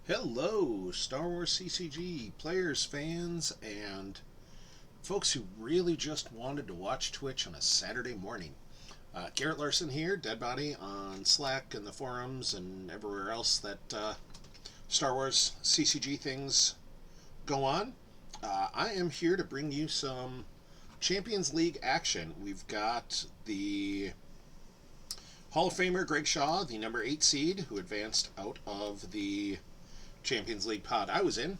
Hello, Star Wars CCG players, fans, and folks who really just wanted to watch Twitch on a Saturday morning. Garrett Larson here, Deadbody on Slack and the forums and everywhere else that Star Wars CCG things go on. I am here to bring you some Champions League action. We've got the Hall of Famer Greg Shaw, the number 8 seed, who advanced out of the Champions League pod I was in,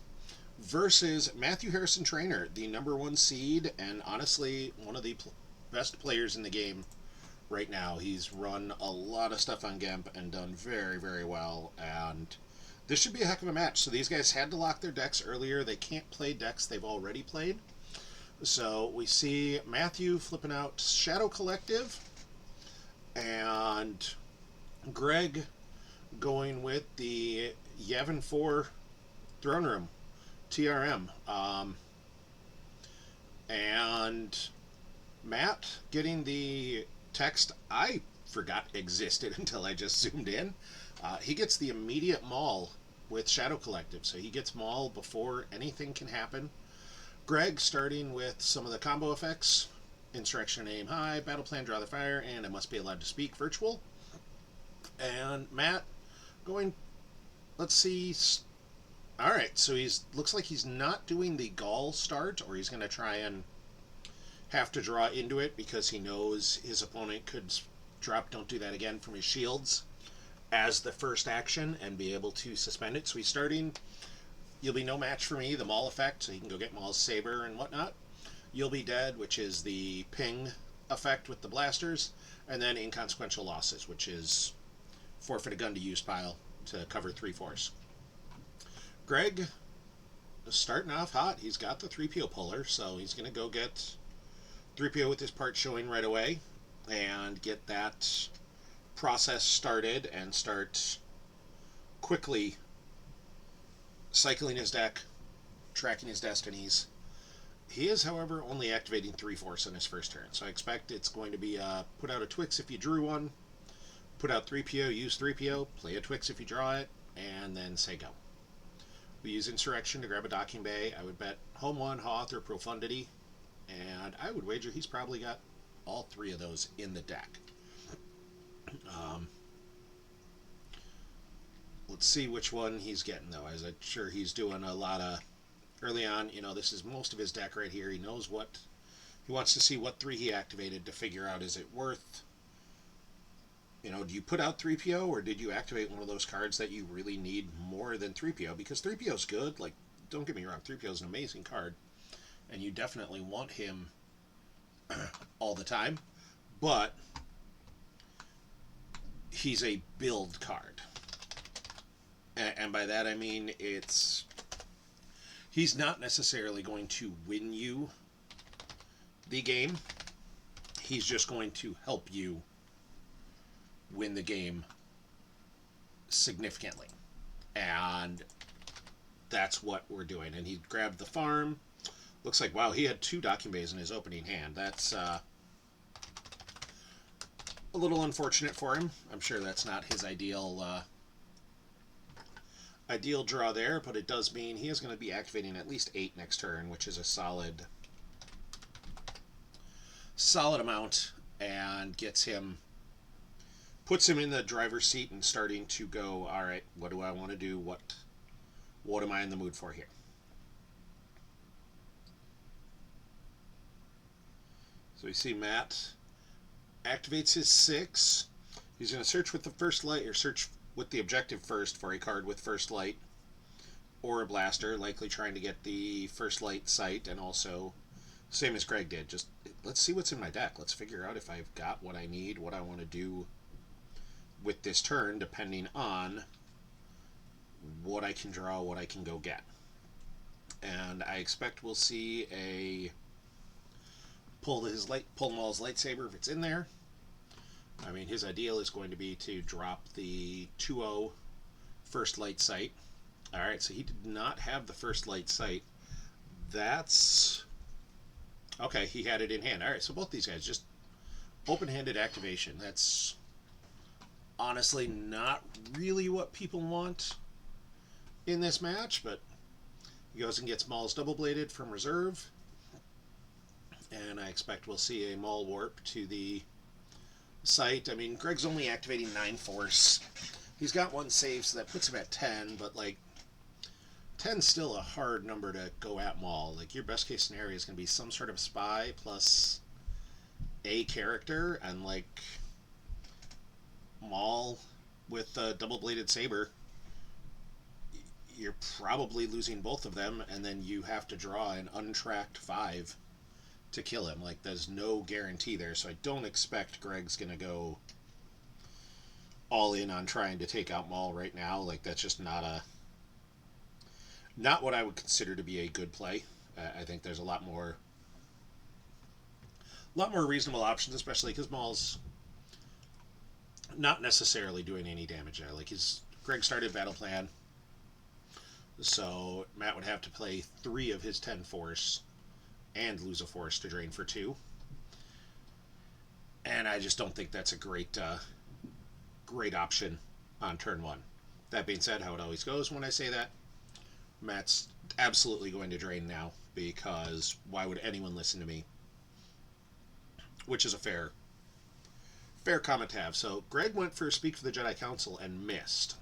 versus Matthew Harrison-Trainor, the number 1 seed, and honestly one of the best players in the game right now. He's run a lot of stuff on Gemp and done very, very well, and this should be a heck of a match. So these guys had to lock their decks earlier. They can't play decks they've already played. So we see Matthew flipping out Shadow Collective, and Greg going with the Yavin 4 Throne Room TRM. And Matt getting the text I forgot existed until I just zoomed in. He gets the immediate maul with Shadow Collective, so he gets maul before anything can happen. Greg starting with some of the combo effects: Insurrection, Aim High, Battle Plan, Draw the Fire, and I Must Be Allowed to Speak Virtual. And Matt going, let's see. All right, so he's looks like he's not doing the Gaul start, or he's going to try and have to draw into it because he knows his opponent could drop Don't Do That Again from his shields as the first action and be able to suspend it. So he's starting, You'll Be No Match for Me, the Maul effect, so he can go get Maul's Saber and whatnot. You'll Be Dead, which is the ping effect with the blasters, and then Inconsequential Losses, which is forfeit a gun to use pile to cover 3/4. Greg is starting off hot. He's got the 3PO puller, so he's going to go get 3PO with his part showing right away and get that process started and start quickly cycling his deck, tracking his destinies. He is, however, only activating 3/4 on his first turn, so I expect it's going to be put out a Twix if you drew one, put out 3PO, use 3PO, play a Twix if you draw it, and then say go. We use Insurrection to grab a docking bay. I would bet Home 1, Hoth, or Profundity, and I would wager he's probably got all 3 of those in the deck. Let's see which one he's getting, though, as I'm sure he's doing a lot of early on. This is most of his deck right here. He knows what he wants to see, what 3 he activated to figure out, is it worth, do you put out 3PO, or did you activate one of those cards that you really need more than 3PO? Because 3PO is good. Like, don't get me wrong, 3PO is an amazing card, and you definitely want him all the time, but he's a build card. And by that I mean he's not necessarily going to win you the game. He's just going to help you win the game significantly. And that's what we're doing. And he grabbed the farm. Looks like, wow, he had 2 docking bays in his opening hand. That's a little unfortunate for him. I'm sure that's not his ideal draw there, but it does mean he is going to be activating at least 8 next turn, which is a solid amount, and puts him in the driver's seat and starting to go, all right, what do I want to do? What am I in the mood for here? So we see Matt activates his 6. He's going to search with the first light, or search with the objective first for a card with first light or a blaster, likely trying to get the first light sight, and also, same as Greg did, just let's see what's in my deck. Let's figure out if I've got what I need, what I want to do with this turn, depending on what I can draw, what I can go get. And I expect we'll see a pull Maul's lightsaber if it's in there. I mean, his ideal is going to be to drop the 2/0 first light sight. Alright, so he did not have the first light sight. That's okay, he had it in hand. Alright, so both these guys, just open-handed activation. That's honestly not really what people want in this match, but he goes and gets Maul's Double Bladed from reserve. And I expect we'll see a Maul Warp to the site. I mean, Greg's only activating 9 Force. He's got 1 save, so that puts him at 10, but like 10's still a hard number to go at Maul. Like, your best case scenario is going to be some sort of spy plus a character, and like Maul with a double bladed saber, you're probably losing both of them, and then you have to draw an untracked 5 to kill him. Like, there's no guarantee there, so I don't expect Greg's going to go all in on trying to take out Maul right now. Like, that's just not what I would consider to be a good play. I think there's a lot more reasonable options, especially because Maul's not necessarily doing any damage there. Like, Greg started battle plan, so Matt would have to play 3 of his 10 force and lose a force to drain for 2. And I just don't think that's a great option on turn 1. That being said, how it always goes when I say that, Matt's absolutely going to drain now, because why would anyone listen to me? Which is a fair comment to have. So Greg went for Speak for the Jedi Council and missed.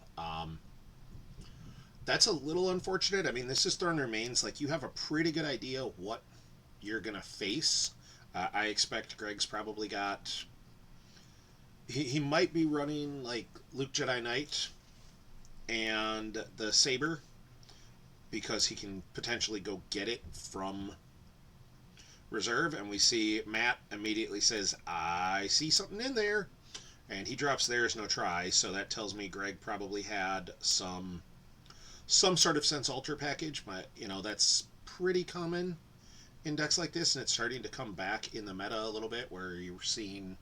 That's a little unfortunate. I mean, this is Throne Remains. Like, you have a pretty good idea what you're going to face. I expect Greg's probably got... He might be running, like, Luke Jedi Knight and the Saber, because he can potentially go get it from reserve. And we see Matt immediately says, I see something in there. And he drops There's No Try, so that tells me Greg probably had some sort of Sense Alter package. But, you know, that's pretty common in decks like this, and it's starting to come back in the meta a little bit, where you're seeing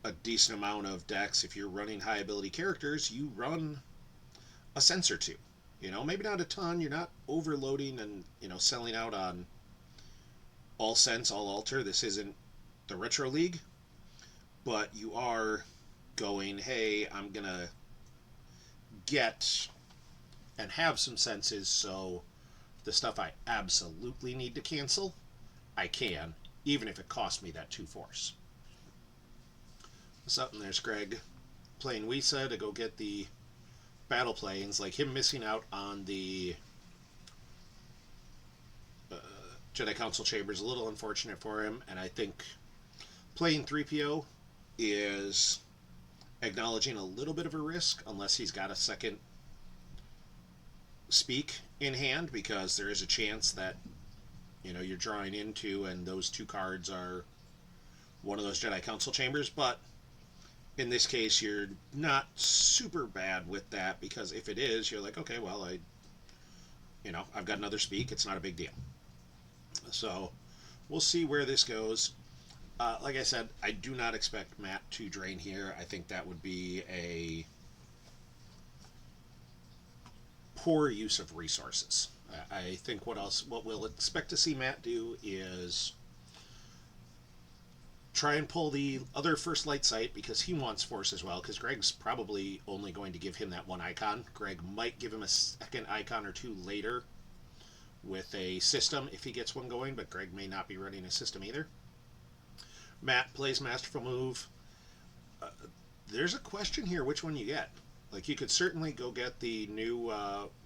a decent amount of decks. If you're running high ability characters, you run a Sense or 2. You know, maybe not a ton. You're not overloading and, you know, selling out on all Sense, all Alter. This isn't the Retro League. But you are going, hey, I'm going to get and have some senses, so the stuff I absolutely need to cancel, I can, even if it costs me that 2 force. So, and there's Greg playing Wisa to go get the battle planes. Like, him missing out on the Jedi Council chamber is a little unfortunate for him, and I think playing 3PO is acknowledging a little bit of a risk, unless he's got a second Speak in hand, because there is a chance that, you know, you're drawing into, and those 2 cards are one of those Jedi Council chambers. But in this case, you're not super bad with that, because if it is, you're like, okay, well, I've got another Speak. It's not a big deal. So we'll see where this goes. Like I said, I do not expect Matt to drain here. I think that would be a poor use of resources. I think what we'll expect to see Matt do is try and pull the other First Light Sight, because he wants Force as well, because Greg's probably only going to give him that 1 icon. Greg might give him a second icon or 2 later with a system if he gets one going, but Greg may not be running a system either. Matt plays Masterful Move. There's a question here which one you get. Like, you could certainly go get the new,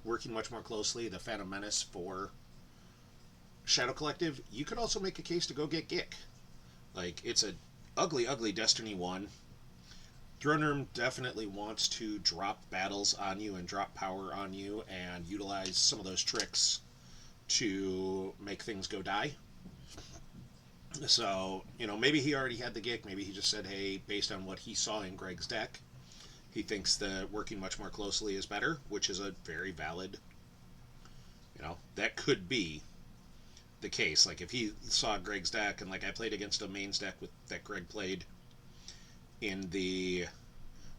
working much more closely, the Phantom Menace for Shadow Collective. You could also make a case to go get Gick. Like, it's a ugly, ugly Destiny 1. Throne Room definitely wants to drop battles on you and drop power on you and utilize some of those tricks to make things go die. So, you know, maybe he already had the Gick. Maybe he just said, hey, based on what he saw in Greg's deck, he thinks that working much more closely is better, which is a very valid, that could be the case. Like, if he saw Greg's deck, and like I played against a mains deck that Greg played in the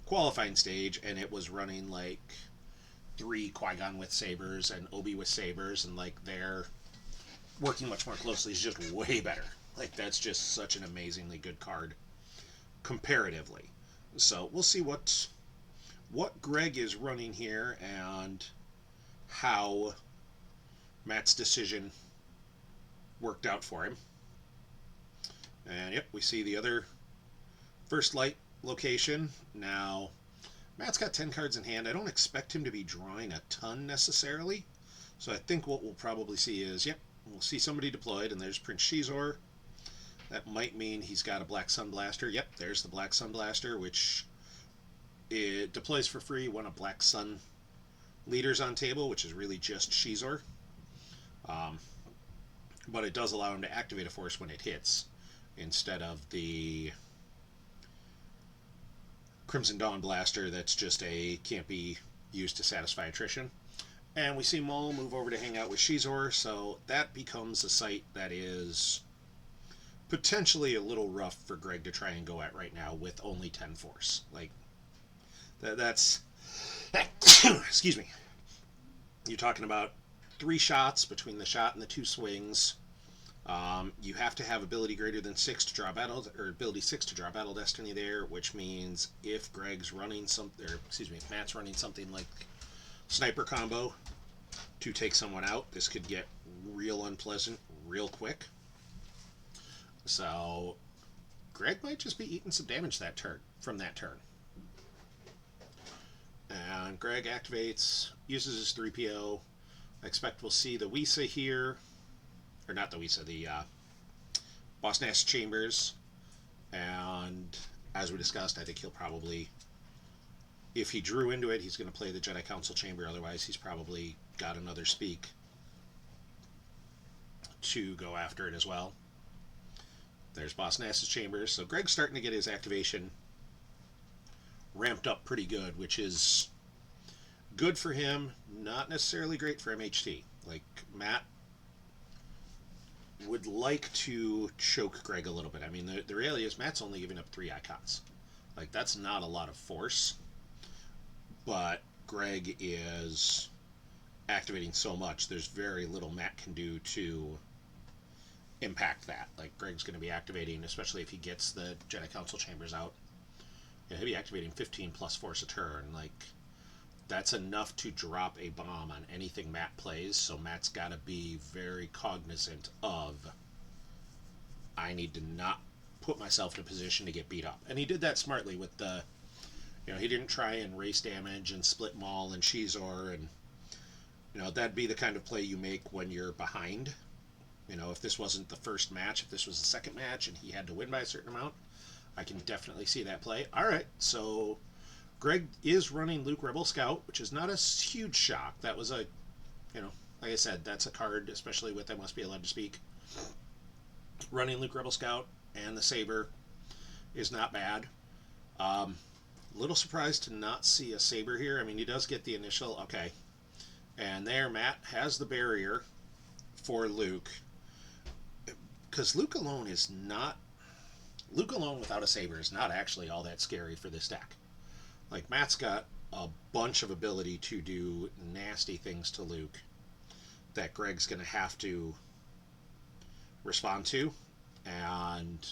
qualifying stage, and it was running like 3 Qui-Gon with sabers and Obi with sabers, and like their working much more closely is just way better. Like, that's just such an amazingly good card comparatively. So we'll see what what Greg is running here and how Matt's decision worked out for him. And yep, we see the other first light location. Now, Matt's got 10 cards in hand. I don't expect him to be drawing a ton necessarily. So I think what we'll probably see is, yep, we'll see somebody deployed, and there's Prince Shizor. That might mean he's got a Black Sun Blaster. Yep, there's the Black Sun Blaster, which it deploys for free when a Black Sun leader's on table, which is really just Shizor. But it does allow him to activate a force when it hits, instead of the Crimson Dawn Blaster that's just can't be used to satisfy attrition. And we see Maul move over to hang out with Shizor, so that becomes a site that is potentially a little rough for Greg to try and go at right now with only 10 force. Like, that's excuse me. You're talking about 3 shots between the shot and the 2 swings. You have to have ability greater than 6 to draw battle, or ability 6 to draw Battle Destiny there, which means if Greg's running something, or excuse me, if Matt's running something like Sniper Combo to take someone out, this could get real unpleasant real quick. So Greg might just be eating some damage that turn from that turn. And Greg activates, uses his 3PO. I expect we'll see the Wisa here, or not the Wisa, the Boss Nass Chambers. And as we discussed, I think he'll probably, if he drew into it, he's going to play the Jedi Council Chamber. Otherwise, he's probably got another Speak to go after it as well. There's Boss Nass's Chambers. So Greg's starting to get his activation ramped up pretty good, which is good for him, not necessarily great for MHT. Like, Matt would like to choke Greg a little bit. I mean, the reality is Matt's only giving up 3 icons. Like, that's not a lot of force. But Greg is activating so much, there's very little Matt can do to impact that. Like, Greg's going to be activating, especially if he gets the Jedi Council Chambers out, he'll be activating 15 plus force a turn. Like, that's enough to drop a bomb on anything Matt plays, so Matt's got to be very cognizant of, I need to not put myself in a position to get beat up. And he did that smartly with the, he didn't try and race damage and split Maul and Shizor, and, that'd be the kind of play you make when you're behind. If this wasn't the first match, if this was the second match and he had to win by a certain amount, I can definitely see that play. All right, so Greg is running Luke Rebel Scout, which is not a huge shock. That was a, like I said, that's a card, especially with I Must Be Allowed to Speak. Running Luke Rebel Scout and the Saber is not bad. Little surprised to not see a Saber here. I mean, he does get the initial, okay. And there, Matt has the barrier for Luke. Because Luke alone without a Saber is not actually all that scary for this deck. Like, Matt's got a bunch of ability to do nasty things to Luke that Greg's going to have to respond to. And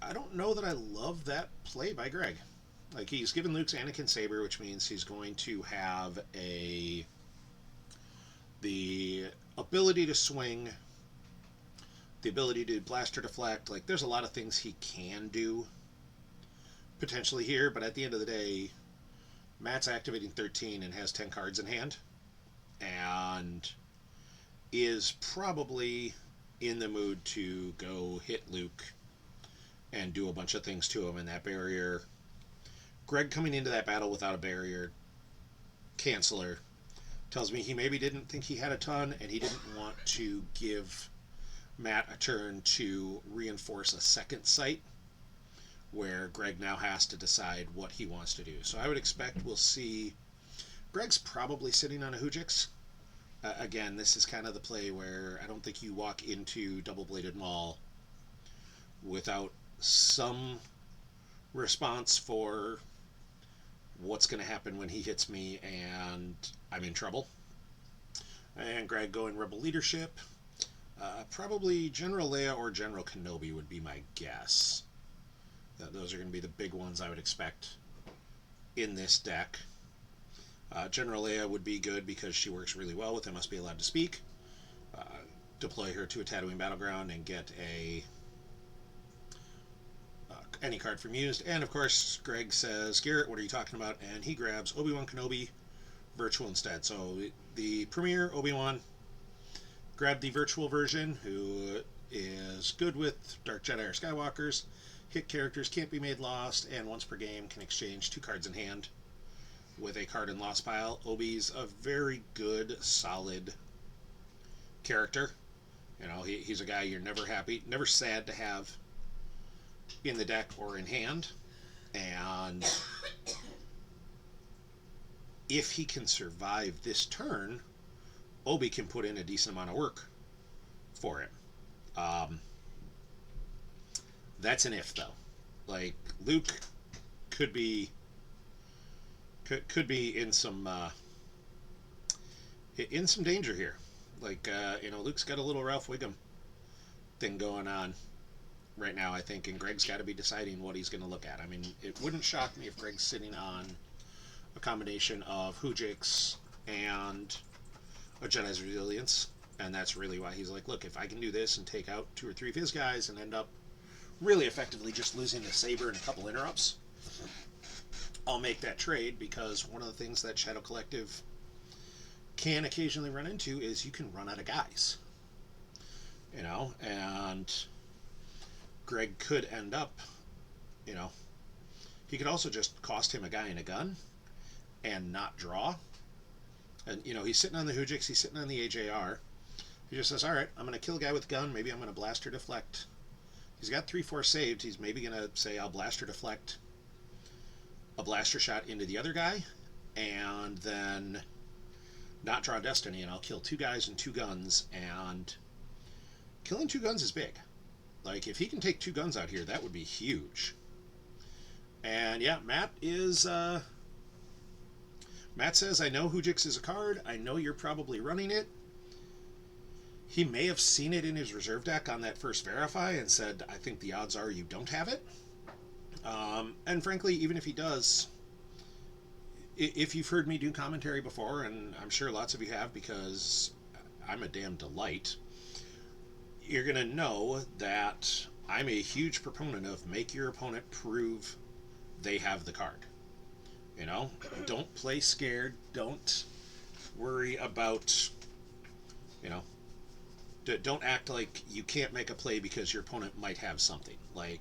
I don't know that I love that play by Greg. Like, he's given Luke's Anakin Saber, which means he's going to have the ability to swing, the ability to blast or deflect. Like, there's a lot of things he can do potentially here, but at the end of the day, Matt's activating 13 and has 10 cards in hand, and is probably in the mood to go hit Luke and do a bunch of things to him. And that barrier, Greg coming into that battle without a barrier canceller, tells me he maybe didn't think he had a ton, and he didn't want to give Matt a turn to reinforce a second site where Greg now has to decide what he wants to do. So I would expect we'll see Greg's probably sitting on a Hujix. Again, this is kind of the play where I don't think you walk into Double-Bladed Maul without some response for what's going to happen when he hits me and I'm in trouble. And Greg going Rebel Leadership. Probably General Leia or General Kenobi would be my guess. Those are going to be the big ones I would expect in this deck. General Leia would be good because she works really well with It Must Be Allowed to Speak. Deploy her to a Tatooine battleground and get any card from used. And of course, Greg says, Garrett, what are you talking about? And he grabs Obi-Wan Kenobi virtual instead. So the premier Obi-Wan grabbed the virtual version, who is good with Dark Jedi or Skywalkers. Hit characters can't be made lost, and once per game can exchange 2 cards in hand with a card in lost pile. Obi's a very good, solid character. You know, he's a guy you're never sad to have in the deck or in hand. And if he can survive this turn, Obi can put in a decent amount of work for him. That's an if, though. Like, Luke could be in some danger here. Like, Luke's got a little Ralph Wiggum thing going on right now, I think, and Greg's got to be deciding what he's going to look at. I mean, it wouldn't shock me if Greg's sitting on a combination of Hujix and a Jedi's Resilience, and that's really why he's like, look, if I can do this and take out 2 or 3 of his guys and end up really effectively just losing the Saber and a couple interrupts, I'll make that trade, because one of the things that Shadow Collective can occasionally run into is you can run out of guys. And Greg could end up, he could also just cost him a guy and a gun and not draw. And, he's sitting on the Hujix, he's sitting on the AJR. He just says, all right, I'm going to kill a guy with a gun, maybe I'm going to blast or deflect. He's got 3-4 saved, he's maybe going to say, I'll blast or deflect a blaster shot into the other guy, and then not draw Destiny, and I'll kill 2 guys and 2 guns, and killing 2 guns is big. Like, if he can take 2 guns out here, that would be huge. And yeah, Matt says, I know Hujix is a card, I know you're probably running it. He may have seen it in his reserve deck on that first verify and said, I think the odds are you don't have it. And frankly, even if he does, if you've heard me do commentary before, and I'm sure lots of you have because I'm a damn delight, you're going to know that I'm a huge proponent of make your opponent prove they have the card. Don't play scared. Don't worry about, don't act like you can't make a play because your opponent might have something. Like,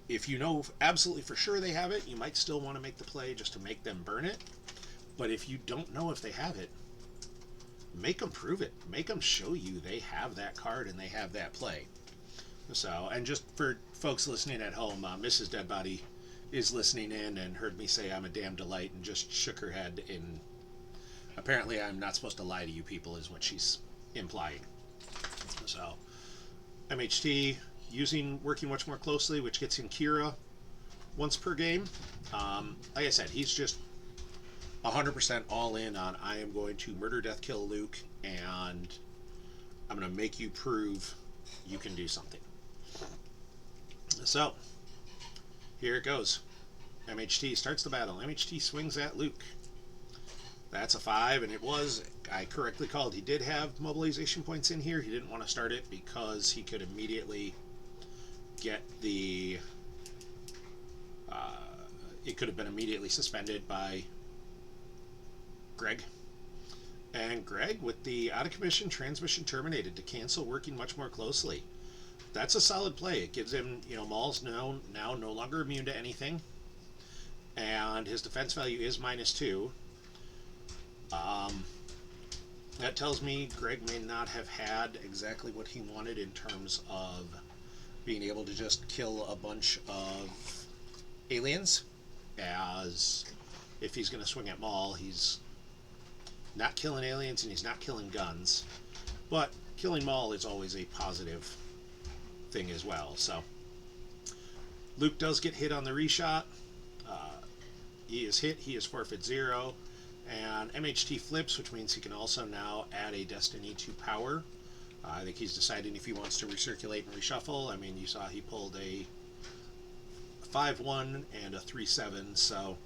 if you know absolutely for sure they have it, you might still want to make the play just to make them burn it. But if you don't know if they have it, make them prove it. Make them show you they have that card and they have that play. So, and just for folks listening at home, Mrs. Deadbody is listening in and heard me say I'm a damn delight and just shook her head. And apparently I'm not supposed to lie to you people is what she's implying. So, MHT working much more closely, which gets in Kira once per game. Like I said, he's just 100% all in on I am going to murder, death, kill Luke, and I'm going to make you prove you can do something. So, here it goes. MHT starts the battle. MHT swings at Luke. That's a 5, and I correctly called, he did have mobilization points in here. He didn't want to start it because he could immediately get it could have been immediately suspended by Greg. And Greg, with the out of commission transmission terminated to cancel working much more closely. That's a solid play. It gives him, Maul's now no longer immune to anything. And his defense value is -2. That tells me Greg may not have had exactly what he wanted in terms of being able to just kill a bunch of aliens, as if he's going to swing at Maul, he's not killing aliens and he's not killing guns, but killing Maul is always a positive thing as well. So Luke does get hit on the reshot. He is hit, he is forfeit 0, and MHT flips, which means he can also now add a Destiny to power. I think he's deciding if he wants to recirculate and reshuffle. I mean, you saw he pulled a 5-1 and a 3-7, so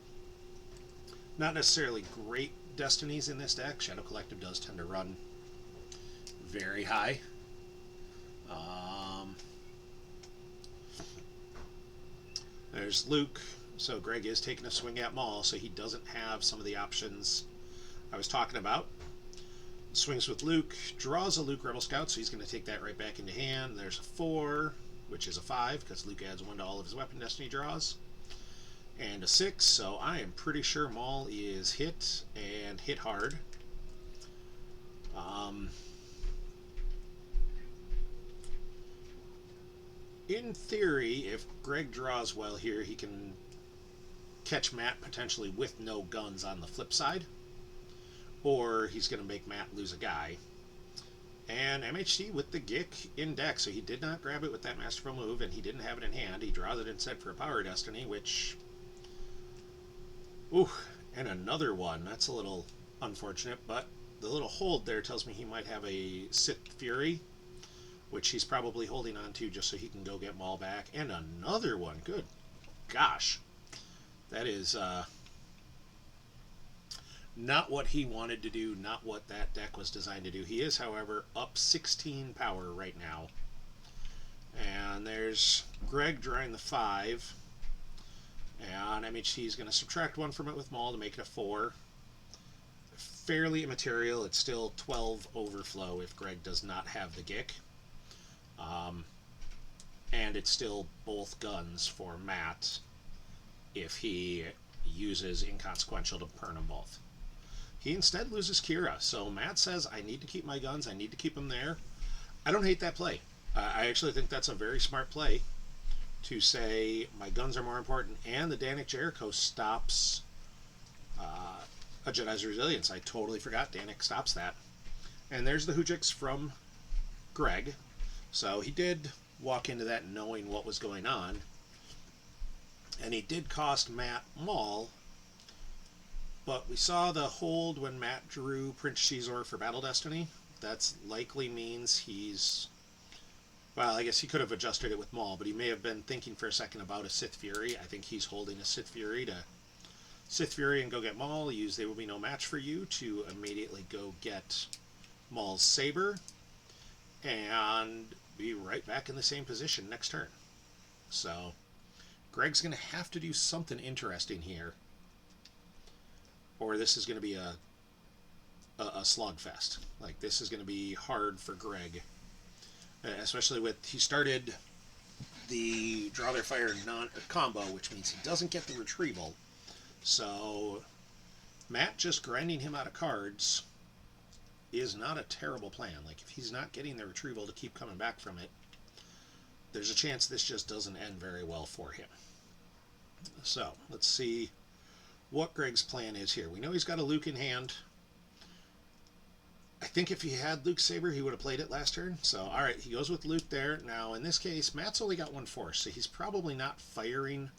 Not necessarily great destinies in this deck. Shadow Collective does tend to run very high. There's Luke. So Greg is taking a swing at Maul, so he doesn't have some of the options I was talking about. Swings with Luke, draws a Luke Rebel Scout, so he's going to take that right back into hand. There's a 4, which is a 5, because Luke adds 1 to all of his weapon destiny draws. And a 6, so I am pretty sure Maul is hit, and hit hard. In theory, if Greg draws well here, he can catch Matt potentially with no guns on the flip side. Or he's going to make Matt lose a guy. And MHT with the Gick in deck, so he did not grab it with that masterful move, and he didn't have it in hand. He draws it instead for a Power Destiny, which... Ooh, and another one. That's a little unfortunate, but the little hold there tells me he might have a Sith Fury, which he's probably holding on to just so he can go get Maul back. And another one. Good gosh. That is not what he wanted to do, not what that deck was designed to do. He is, however, up 16 power right now. And there's Greg drawing the 5. And MHT is going to subtract 1 from it with Maul to make it a 4. Fairly immaterial. It's still 12 overflow if Greg does not have the Gick. And it's still both guns for Matt if he uses Inconsequential to burn them both. He instead loses Kira, so Matt says, I need to keep my guns, I need to keep them there. I don't hate that play. I actually think that's a very smart play to say my guns are more important, and the Danik Jericho stops a Jedi's Resilience. I totally forgot Danik stops that. And there's the Hujix from Greg. So he did walk into that knowing what was going on. And he did cost Matt Maul. But we saw the hold when Matt drew Prince Shizor for Battle Destiny. That likely means he's... Well, I guess he could have adjusted it with Maul, but he may have been thinking for a second about a Sith Fury. I think he's holding a Sith Fury to Sith Fury and go get Maul. Use They Will Be No Match for You to immediately go get Maul's Saber. And be right back in the same position next turn. So, Greg's going to have to do something interesting here, or this is going to be a slogfest. Like, this is going to be hard for Greg, especially with, he started the Draw Their Fire combo, which means he doesn't get the retrieval. So, Matt just grinding him out of cards is not a terrible plan. Like, if he's not getting the retrieval to keep coming back from it, there's a chance this just doesn't end very well for him. So, let's see what Greg's plan is here. We know he's got a Luke in hand. I think if he had Luke's Saber, he would have played it last turn. So, alright, he goes with Luke there. Now, in this case, Matt's only got 1 force, so he's probably not firing...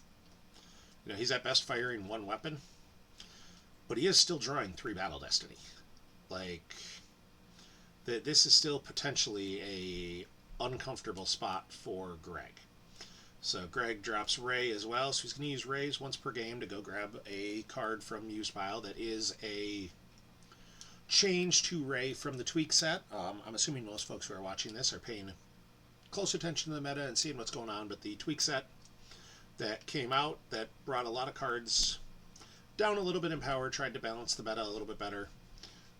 You know, he's at best firing 1 weapon. But he is still drawing 3 Battle Destiny. Like... This is still potentially a uncomfortable spot for Greg. So Greg drops Ray as well, so he's going to use Rays once per game to go grab a card from Use Pile that is a change to Ray from the Tweak set. I'm assuming most folks who are watching this are paying close attention to the meta and seeing what's going on, but the Tweak set that came out that brought a lot of cards down a little bit in power, tried to balance the meta a little bit better.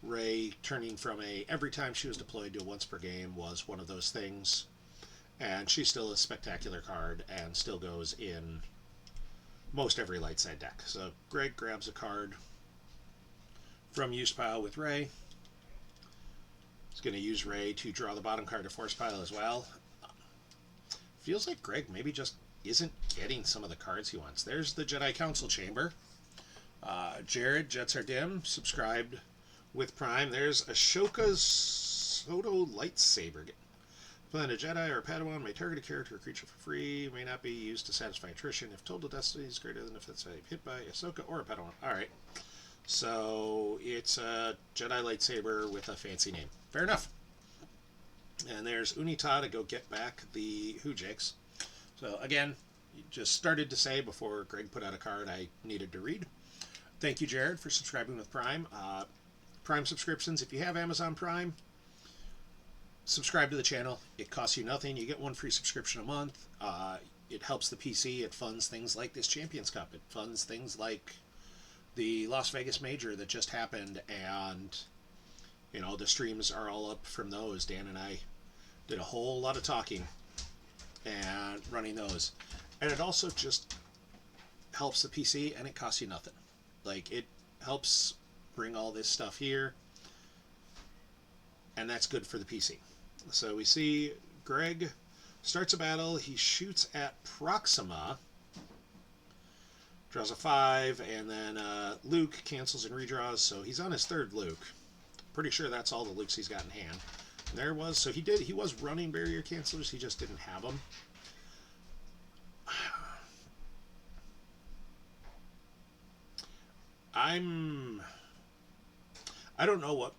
Ray turning from a every time she was deployed to a once per game was one of those things, and she's still a spectacular card and still goes in most every light side deck. So Greg grabs a card from Use Pile with Ray. He's going to use Ray to draw the bottom card to Force Pile as well. Feels like Greg maybe just isn't getting some of the cards he wants. There's the Jedi Council Chamber. Jared, Jets Are Dim, subscribed with Prime. There's Ashoka's Soto Lightsaber. When a Jedi or a Padawan may target a character or creature for free, may not be used to satisfy attrition if total destiny is greater than if it's hit by Ahsoka or a Padawan. Alright. So it's a Jedi lightsaber with a fancy name. Fair enough. And there's Unita to go get back the Hujix. So again, just started to say before Greg put out a card I needed to read. Thank you, Jared, for subscribing with Prime. Prime subscriptions, if you have Amazon Prime, subscribe to the channel. It costs you nothing. You get one free subscription a month. It helps the PC. It funds things like this Champions Cup. It funds things like the Las Vegas Major that just happened, and the streams are all up from those. Dan and I did a whole lot of talking and running those, and it also just helps the PC, and it costs you nothing. Like, it helps bring all this stuff here, and that's good for the PC. So we see Greg starts a battle. He shoots at Proxima, draws a 5, and then Luke cancels and redraws, so he's on his third Luke. Pretty sure that's all the Lukes he's got in hand. And there was, so he was running barrier cancelers, he just didn't have them. I don't know what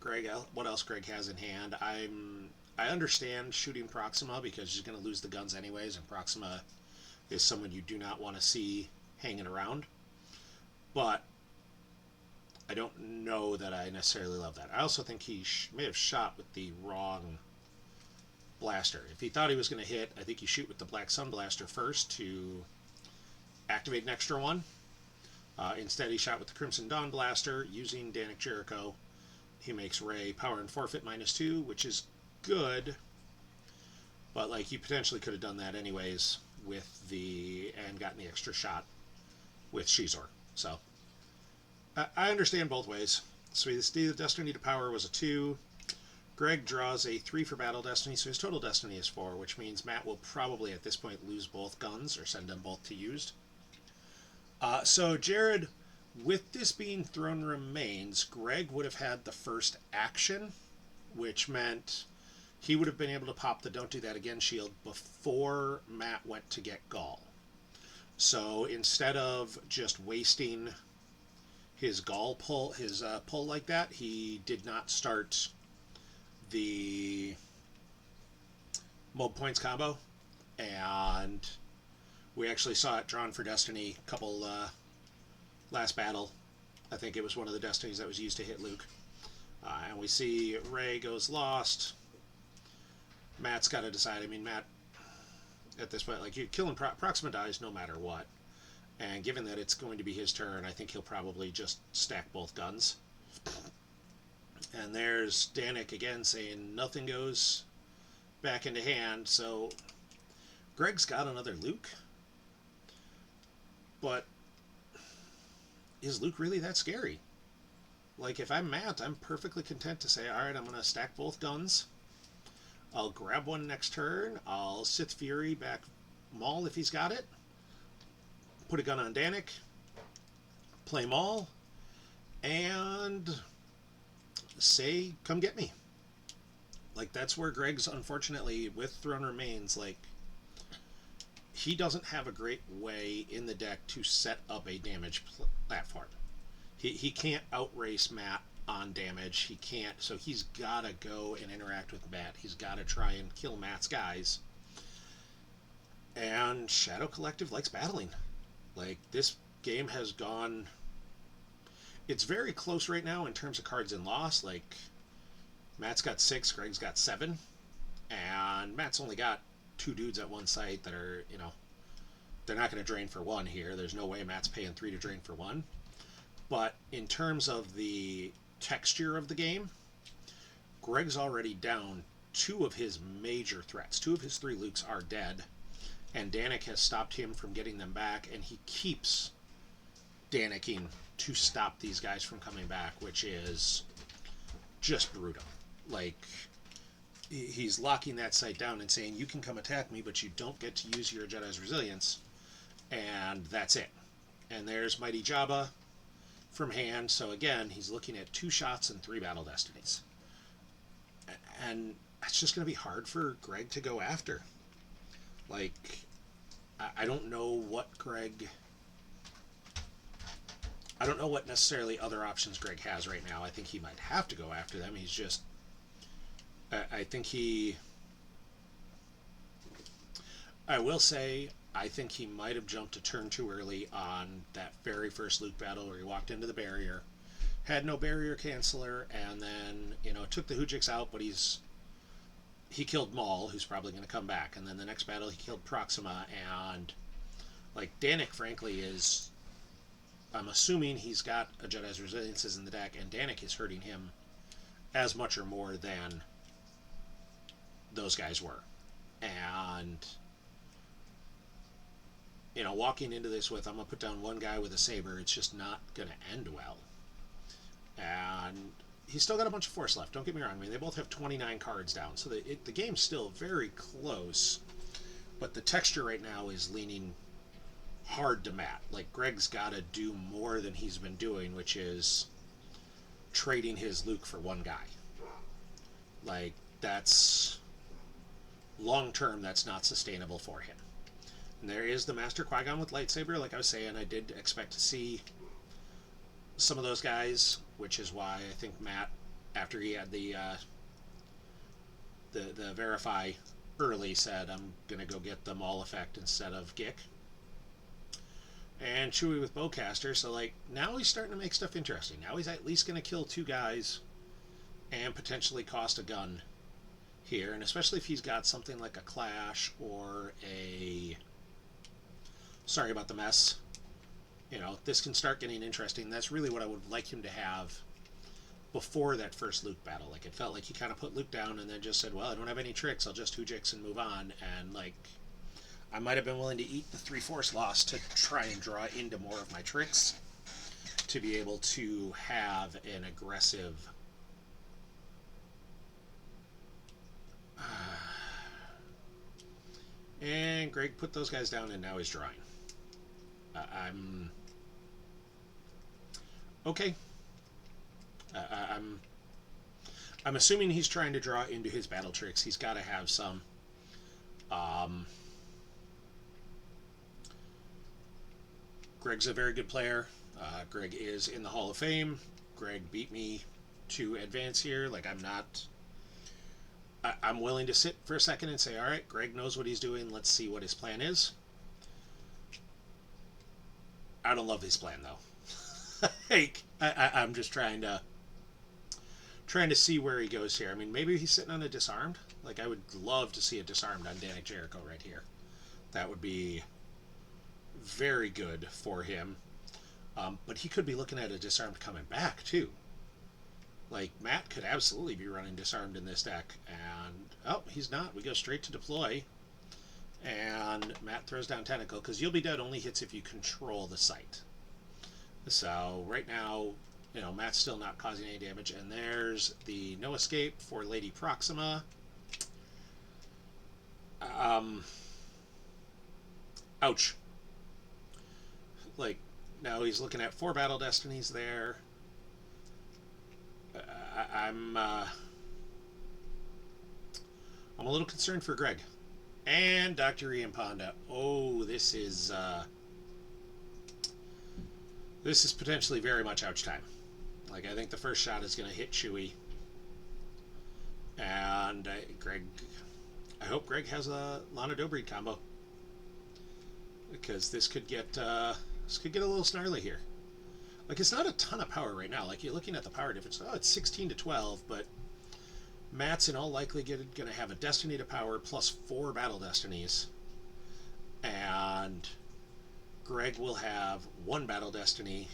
else Greg has in hand. I understand shooting Proxima because he's going to lose the guns anyways, and Proxima is someone you do not want to see hanging around. But I don't know that I necessarily love that. I also think he may have shot with the wrong blaster. If he thought he was going to hit, I think you shoot with the Black Sun blaster first to activate an extra one. Instead, he shot with the Crimson Dawn blaster using Danik Jericho. He makes Ray power and forfeit -2, which is good, but like, you potentially could have done that anyways and gotten the extra shot with Shizor. So I understand both ways. So the Destiny to power was a 2. Greg draws a 3 for Battle Destiny, so his total Destiny is 4, which means Matt will probably at this point lose both guns or send them both to used. So Jared, with this being Throne Remains, Greg would have had the first action, which meant he would have been able to pop the Don't Do That Again shield before Matt went to get Gaul. So instead of just wasting his Gaul pull, pull like that, he did not start the Mob Points combo, and we actually saw it drawn for Destiny a couple last battle. I think it was one of the Destinies that was used to hit Luke. And we see Ray goes lost. Matt's got to decide. I mean, Matt, at this point, like, you're killing Proxima dies no matter what. And given that it's going to be his turn, I think he'll probably just stack both guns. And there's Danik again saying nothing goes back into hand. So Greg's got another Luke. But is Luke really that scary? Like, if I'm Matt, I'm perfectly content to say, alright, I'm going to stack both guns. I'll grab one next turn. I'll Sith Fury back Maul if he's got it. Put a gun on Danik. Play Maul. And say, come get me. Like, that's where Greg's, unfortunately, with Throne Remains, like, he doesn't have a great way in the deck to set up a damage platform. He can't outrace Matt on damage. He can't, so he's got to go and interact with Matt. He's got to try and kill Matt's guys. And Shadow Collective likes battling. Like, this game has gone... It's very close right now in terms of cards in loss. Like, Matt's got 6, Greg's got 7. And Matt's only got 2 dudes at one site that are, they're not going to drain for 1 here. There's no way Matt's paying 3 to drain for 1. But in terms of the texture of the game, Greg's already down 2 of his major threats. 2 of his 3 Lukes are dead, and Danik has stopped him from getting them back, and he keeps Daniking to stop these guys from coming back, which is just brutal. Like, he's locking that site down and saying, you can come attack me, but you don't get to use your Jedi's Resilience, and that's it. And there's Mighty Jabba from hand, so again, he's looking at 2 shots and 3 Battle Destinies. And it's just going to be hard for Greg to go after. Like, I don't know what I don't know what necessarily other options Greg has right now. I think he might have to go after them. He's just... I think he... I will say, I think he might have jumped a turn too early on that very first Luke battle where he walked into the barrier, had no barrier canceller, and then took the Hujix out, but he killed Maul, who's probably going to come back, and then the next battle he killed Proxima, and like Danik, frankly, is I'm assuming he's got a Jedi's Resiliences in the deck, and Danik is hurting him as much or more than those guys were, and walking into this with I'm gonna put down one guy with a saber, it's just not gonna end well. And he's still got a bunch of force left. Don't get me wrong. I mean, they both have 29 cards down, so the game's still very close. But the texture right now is leaning hard to Matt. Like, Greg's got to do more than he's been doing, which is trading his Luke for one guy. Like, that's long term. That's not sustainable for him. And there is the Master Qui-Gon with lightsaber. Like I was saying, I did expect to see some of those guys, which is why I think Matt, after he had the verify early, said I'm gonna go get the Maul effect instead of Gick. And Chewie with Bowcaster, so like now he's starting to make stuff interesting. Now he's at least gonna kill two guys and potentially cost a gun here, and especially if he's got something like a Clash or a sorry about the mess. This can start getting interesting. That's really what I would like him to have before that first Luke battle. Like, it felt like he kind of put Luke down and then just said, well, I don't have any tricks, I'll just Hujix and move on. And, like, I might have been willing to eat the 3 force loss to try and draw into more of my tricks to be able to have an aggressive and Greg put those guys down, and now he's drawing. I'm okay. I'm assuming he's trying to draw into his battle tricks. He's got to have some. Greg's a very good player. Greg is in the Hall of Fame. Greg beat me to advance here. Like, I'm willing to sit for a second and say, all right, Greg knows what he's doing. Let's see what his plan is. I don't love his plan, though. Like, I'm just trying to see where he goes here. I mean, maybe he's sitting on a disarmed. Like, I would love to see a disarmed on Danik Jericho right here. That would be very good for him. But he could be looking at a disarmed coming back, too. Like, Matt could absolutely be running disarmed in this deck. And, oh, he's not. We go straight to deploy. And Matt throws down Tentacle, because You'll Be Dead only hits if you control the site. So, right now, Matt's still not causing any damage. And there's the no escape for Lady Proxima. Ouch. Like, now he's looking at 4 Battle Destinies there. I'm a little concerned for Greg. And Dr. Ian Ponda. Oh, this is potentially very much ouch time. Like, I think the first shot is going to hit Chewie. And I hope Greg has a Lana Dobreed combo. Because this could get a little snarly here. Like, it's not a ton of power right now. Like, you're looking at the power difference. Oh, it's 16 to 12, but Matt's in all likelihood going to have a Destiny to power plus 4 Battle Destinies. And Greg will have 1 Battle Destiny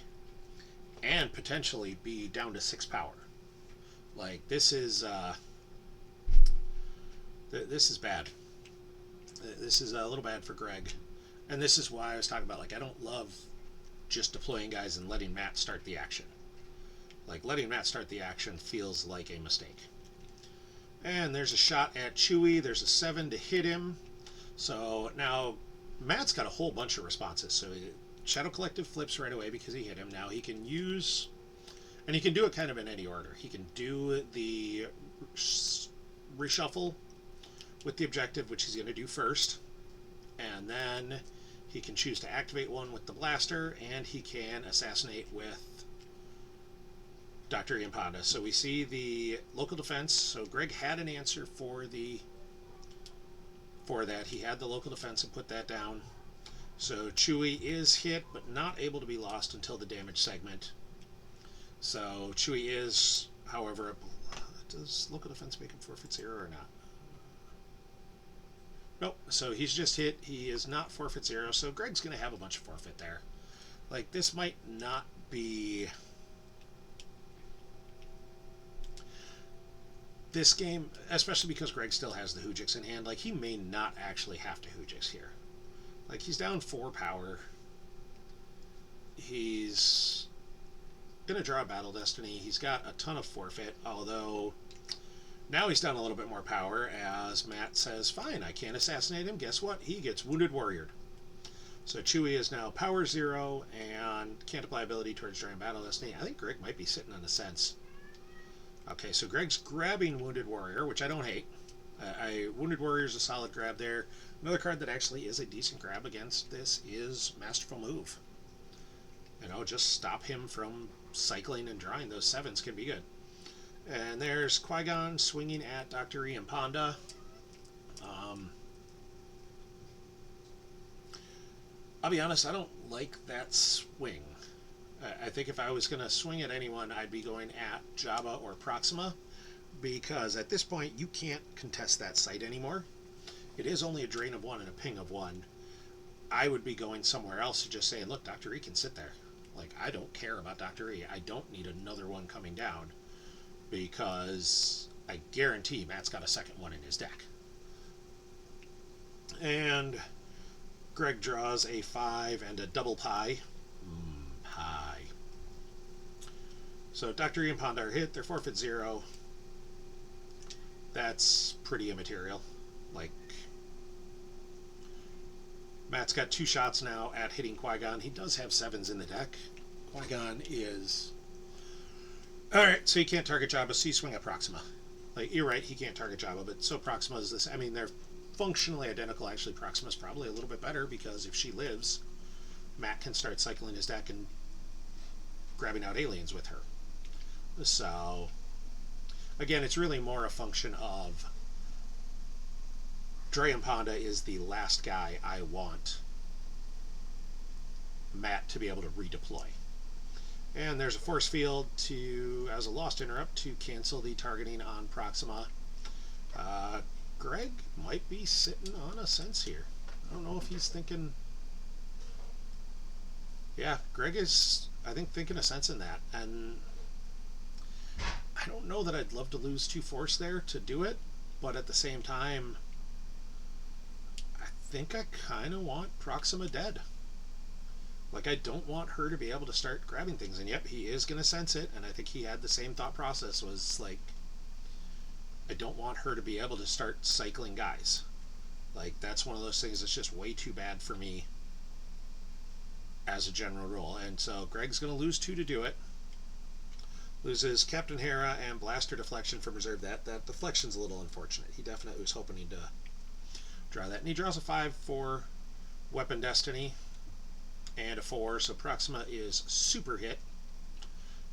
and potentially be down to 6 power. Like, this is bad. This is a little bad for Greg. And this is why I was talking about, like, I don't love just deploying guys and letting Matt start the action. Like, letting Matt start the action feels like a mistake. And there's a shot at Chewie. There's a 7 to hit him. So now Matt's got a whole bunch of responses. So Shadow Collective flips right away because he hit him. Now he can use, and he can do it kind of in any order. He can do the reshuffle with the objective, which he's going to do first. And then he can choose to activate one with the blaster, and he can assassinate with Dr. Ian Ponda. So we see the local defense. So Greg had an answer for that. He had the local defense and put that down. So Chewie is hit, but not able to be lost until the damage segment. So Chewie is, however, does local defense make him forfeit 0 or not? Nope. So he's just hit. He is not forfeit 0. So Greg's going to have a bunch of forfeit there. Like, this might not be... This game, especially because Greg still has the Hoojix in hand, like, he may not actually have to Hoojix here. Like, he's down 4 power. He's going to draw Battle Destiny. He's got a ton of forfeit, although now he's down a little bit more power as Matt says, fine, I can't assassinate him. Guess what? He gets Wounded Warriored. So Chewie is now power 0 and can't apply ability towards drawing Battle Destiny. I think Greg might be sitting on a sense. Okay, so Greg's grabbing Wounded Warrior, which I don't hate. Wounded Warrior is a solid grab there. Another card that actually is a decent grab against this is Masterful Move. You know, just stop him from cycling and drawing. Those 7s can be good. And there's Qui-Gon swinging at Dr. Ian Ponda. I'll be honest, I don't like that swing. I think if I was going to swing at anyone, I'd be going at Jabba or Proxima, because at this point you can't contest that site anymore. It is only a drain of 1 and a ping of 1. I would be going somewhere else and just saying, look, Dr. E can sit there. Like, I don't care about Dr. E. I don't need another one coming down, because I guarantee Matt's got a second one in his deck. And Greg draws a 5 and a double pie. Pie. So Dr. E and Ponda are hit. They're forfeit 0. That's pretty immaterial. Like, Matt's got 2 shots now at hitting Qui-Gon. He does have 7s in the deck. Qui-Gon is... Alright, so he can't target Jabba, so you swing at Proxima. Like, you're right, he can't target Jabba, but so Proxima is this... I mean, they're functionally identical. Actually, Proxima's probably a little bit better, because if she lives, Matt can start cycling his deck and grabbing out aliens with her. So, again, it's really more a function of Dre and Ponda is the last guy I want Matt to be able to redeploy. And there's a force field to, as a lost interrupt, to cancel the targeting on Proxima. Greg might be sitting on a sense here. I don't know if he's thinking... Yeah, Greg is, I think, thinking a sense in that. And I don't know that I'd love to lose 2 force there to do it, but at the same time, I think I kind of want Proxima dead. Like, I don't want her to be able to start grabbing things. And yep, he is going to sense it, and I think he had the same thought process, was like, I don't want her to be able to start cycling guys. Like, that's one of those things that's just way too bad for me as a general rule. And so Greg's going to lose 2 to do it. Loses Captain Hera and Blaster Deflection from reserve. That deflection's a little unfortunate. He definitely was hoping to draw that. And he draws a 5 for Weapon Destiny and a 4, so Proxima is super hit.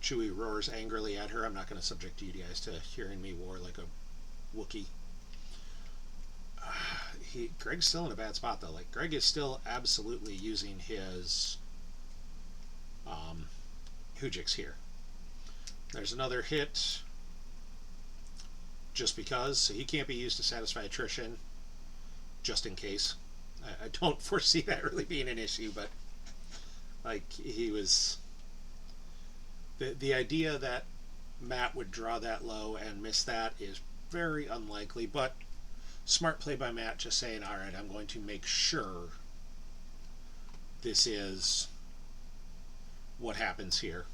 Chewie roars angrily at her. I'm not going to subject you guys to hearing me roar like a Wookiee. Greg's still in a bad spot, though. Like, Greg is still absolutely using his Hoojix here. There's another hit just because, so he can't be used to satisfy attrition, just in case. I don't foresee that really being an issue, but like, he was... The idea that Matt would draw that low and miss that is very unlikely, but smart play by Matt, just saying, all right, I'm going to make sure this is what happens here.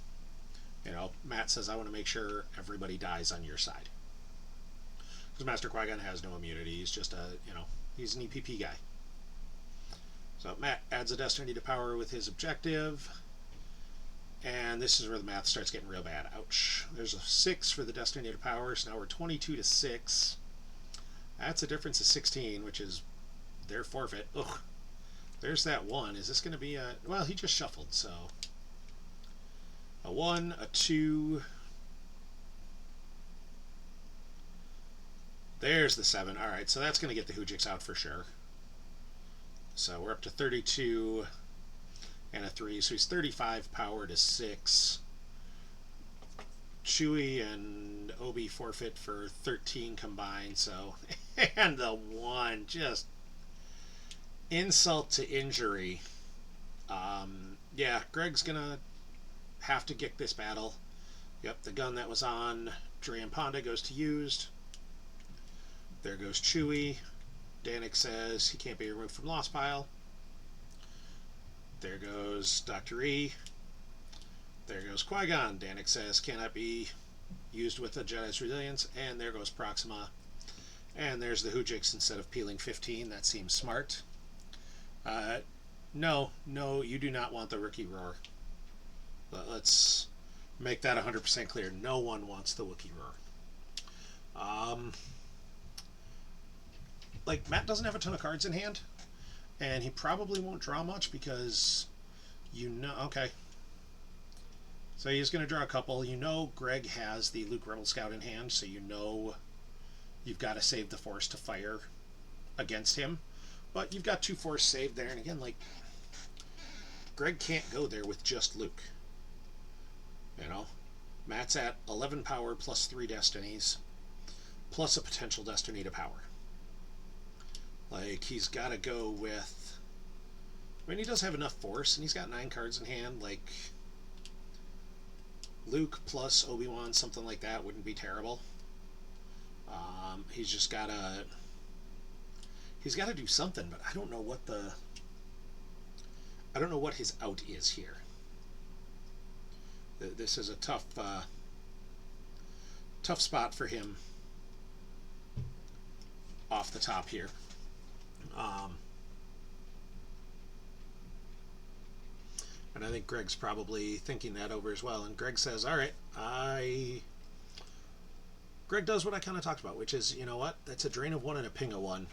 You know, Matt says, I want to make sure everybody dies on your side. Because Master Qui-Gon has no immunity. He's just a, you know, he's an EPP guy. So Matt adds a Destiny to power with his objective. And this is where the math starts getting real bad. Ouch. There's a 6 for the Destiny to power, so now we're 22 to 6. That's a difference of 16, which is their forfeit. Ugh. There's that 1. Is this going to be a... Well, he just shuffled, so... A 1, a 2... There's the 7. Alright, so that's going to get the Hoojix out for sure. So we're up to 32 and a 3, so he's 35 power to 6. Chewie and Obi forfeit for 13 combined, so and the 1, just insult to injury. Yeah, Greg's gonna have to get this battle. Yep, the gun that was on Dre Ponda goes to used. There goes Chewie. Danik says he can't be removed from lost pile. There goes Dr. E. There goes Qui-Gon. Danik says cannot be used with the Jedi's Resilience. And there goes Proxima. And there's the Hoojix instead of peeling 15. That seems smart. No, you do not want the Wookiee Roar. Let's make that 100% clear. No one wants the Wookiee Roar. Like, Matt doesn't have a ton of cards in hand. And he probably won't draw much because, okay. So he's going to draw a couple. Greg has the Luke Rebel Scout in hand, so you've got to save the Force to fire against him. But you've got 2 Force saved there, and again, like, Greg can't go there with just Luke. Matt's at 11 power plus 3 destinies, plus a potential destiny to power. Like, he's got to go with... I mean, he does have enough Force, and he's got 9 cards in hand. Like, Luke plus Obi-Wan, something like that wouldn't be terrible. He's just got to... He's got to do something, but I don't know what his out is here. This is a tough spot for him off the top here. And I think Greg's probably thinking that over as well. And Greg says, all right, Greg does what I kind of talked about, which is, you know what? That's a drain of 1 and a ping of 1.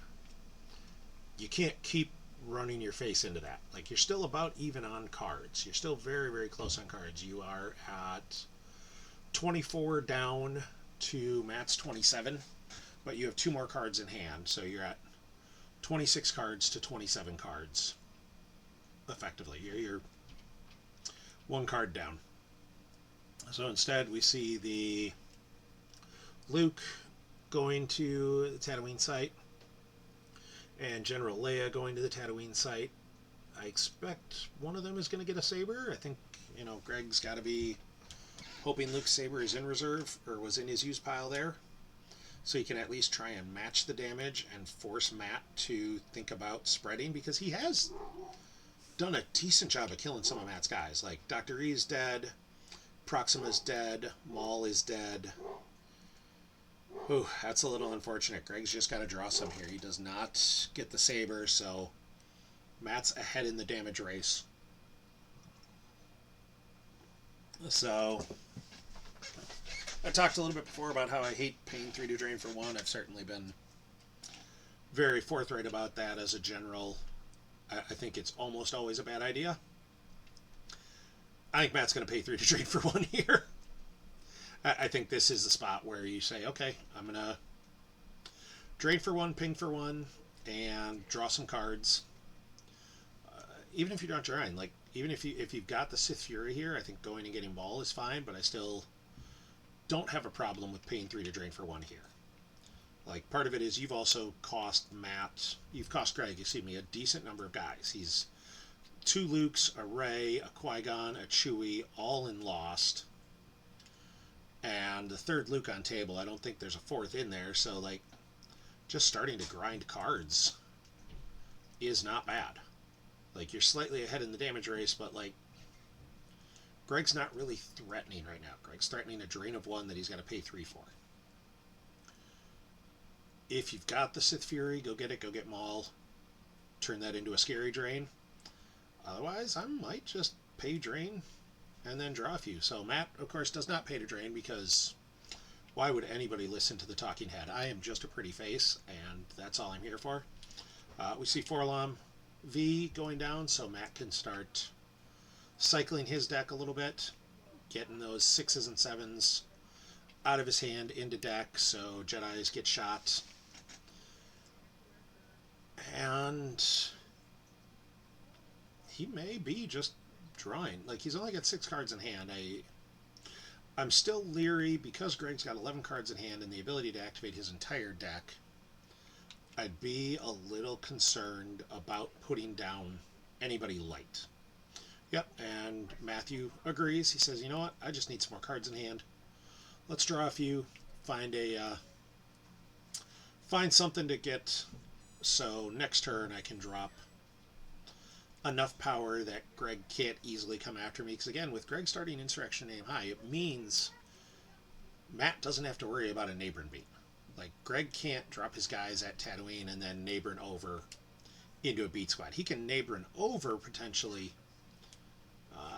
You can't keep running your face into that. Like, you're still about even on cards. You're still very, very close on cards. You are at 24 down to Matt's 27, but you have 2 more cards in hand, so you're at 26 cards to 27 cards, effectively. You're 1 card down. So instead, we see the Luke going to the Tatooine site, and General Leia going to the Tatooine site. I expect one of them is going to get a saber. I think, Greg's got to be hoping Luke's saber is in reserve, or was in his use pile there, so he can at least try and match the damage and force Matt to think about spreading, because he has done a decent job of killing some of Matt's guys. Like, Dr. E's dead, Proxima's dead, Maul is dead. Ooh, that's a little unfortunate. Greg's just got to draw some here. He does not get the saber, so Matt's ahead in the damage race. So, I talked a little bit before about how I hate paying 3 to drain for 1. I've certainly been very forthright about that as a general. I think it's almost always a bad idea. I think Matt's going to pay 3 to drain for 1 here. I think this is the spot where you say, okay, I'm going to drain for 1, ping for 1, and draw some cards. Even if you don't drain, like, even if you've got the Sith Fury here, I think going and getting Maul is fine, but I still don't have a problem with paying 3 to drain for 1 here. Like, part of it is you've also cost Greg, a decent number of guys. He's 2 Lukes, a Rey, a Qui-Gon, a Chewie, all in Lost. And the 3rd Luke on table, I don't think there's a 4th in there, so, like, just starting to grind cards is not bad. Like, you're slightly ahead in the damage race, but, like, Greg's not really threatening right now. Greg's threatening a drain of 1 that he's got to pay 3 for. If you've got the Sith Fury, go get it, go get Maul. Turn that into a scary drain. Otherwise, I might just pay drain and then draw a few. So Matt, of course, does not pay to drain, because why would anybody listen to the talking head? I am just a pretty face, and that's all I'm here for. We see Forlom V going down, so Matt can start cycling his deck a little bit, getting those 6s and 7s out of his hand into deck, so Jedis get shot. And he may be just drawing. Like, he's only got 6 cards in hand. I'm still leery because Greg's got 11 cards in hand and the ability to activate his entire deck. I'd be a little concerned about putting down anybody light. Yep, and Matthew agrees. He says, you know what, I just need some more cards in hand. Let's draw a few, find something to get, so next turn I can drop enough power that Greg can't easily come after me. Because again, with Greg starting Insurrection aim high, it means Matt doesn't have to worry about a neighboring beat. Like, Greg can't drop his guys at Tatooine and then neighboring over into a beat squad. He can neighboring over potentially.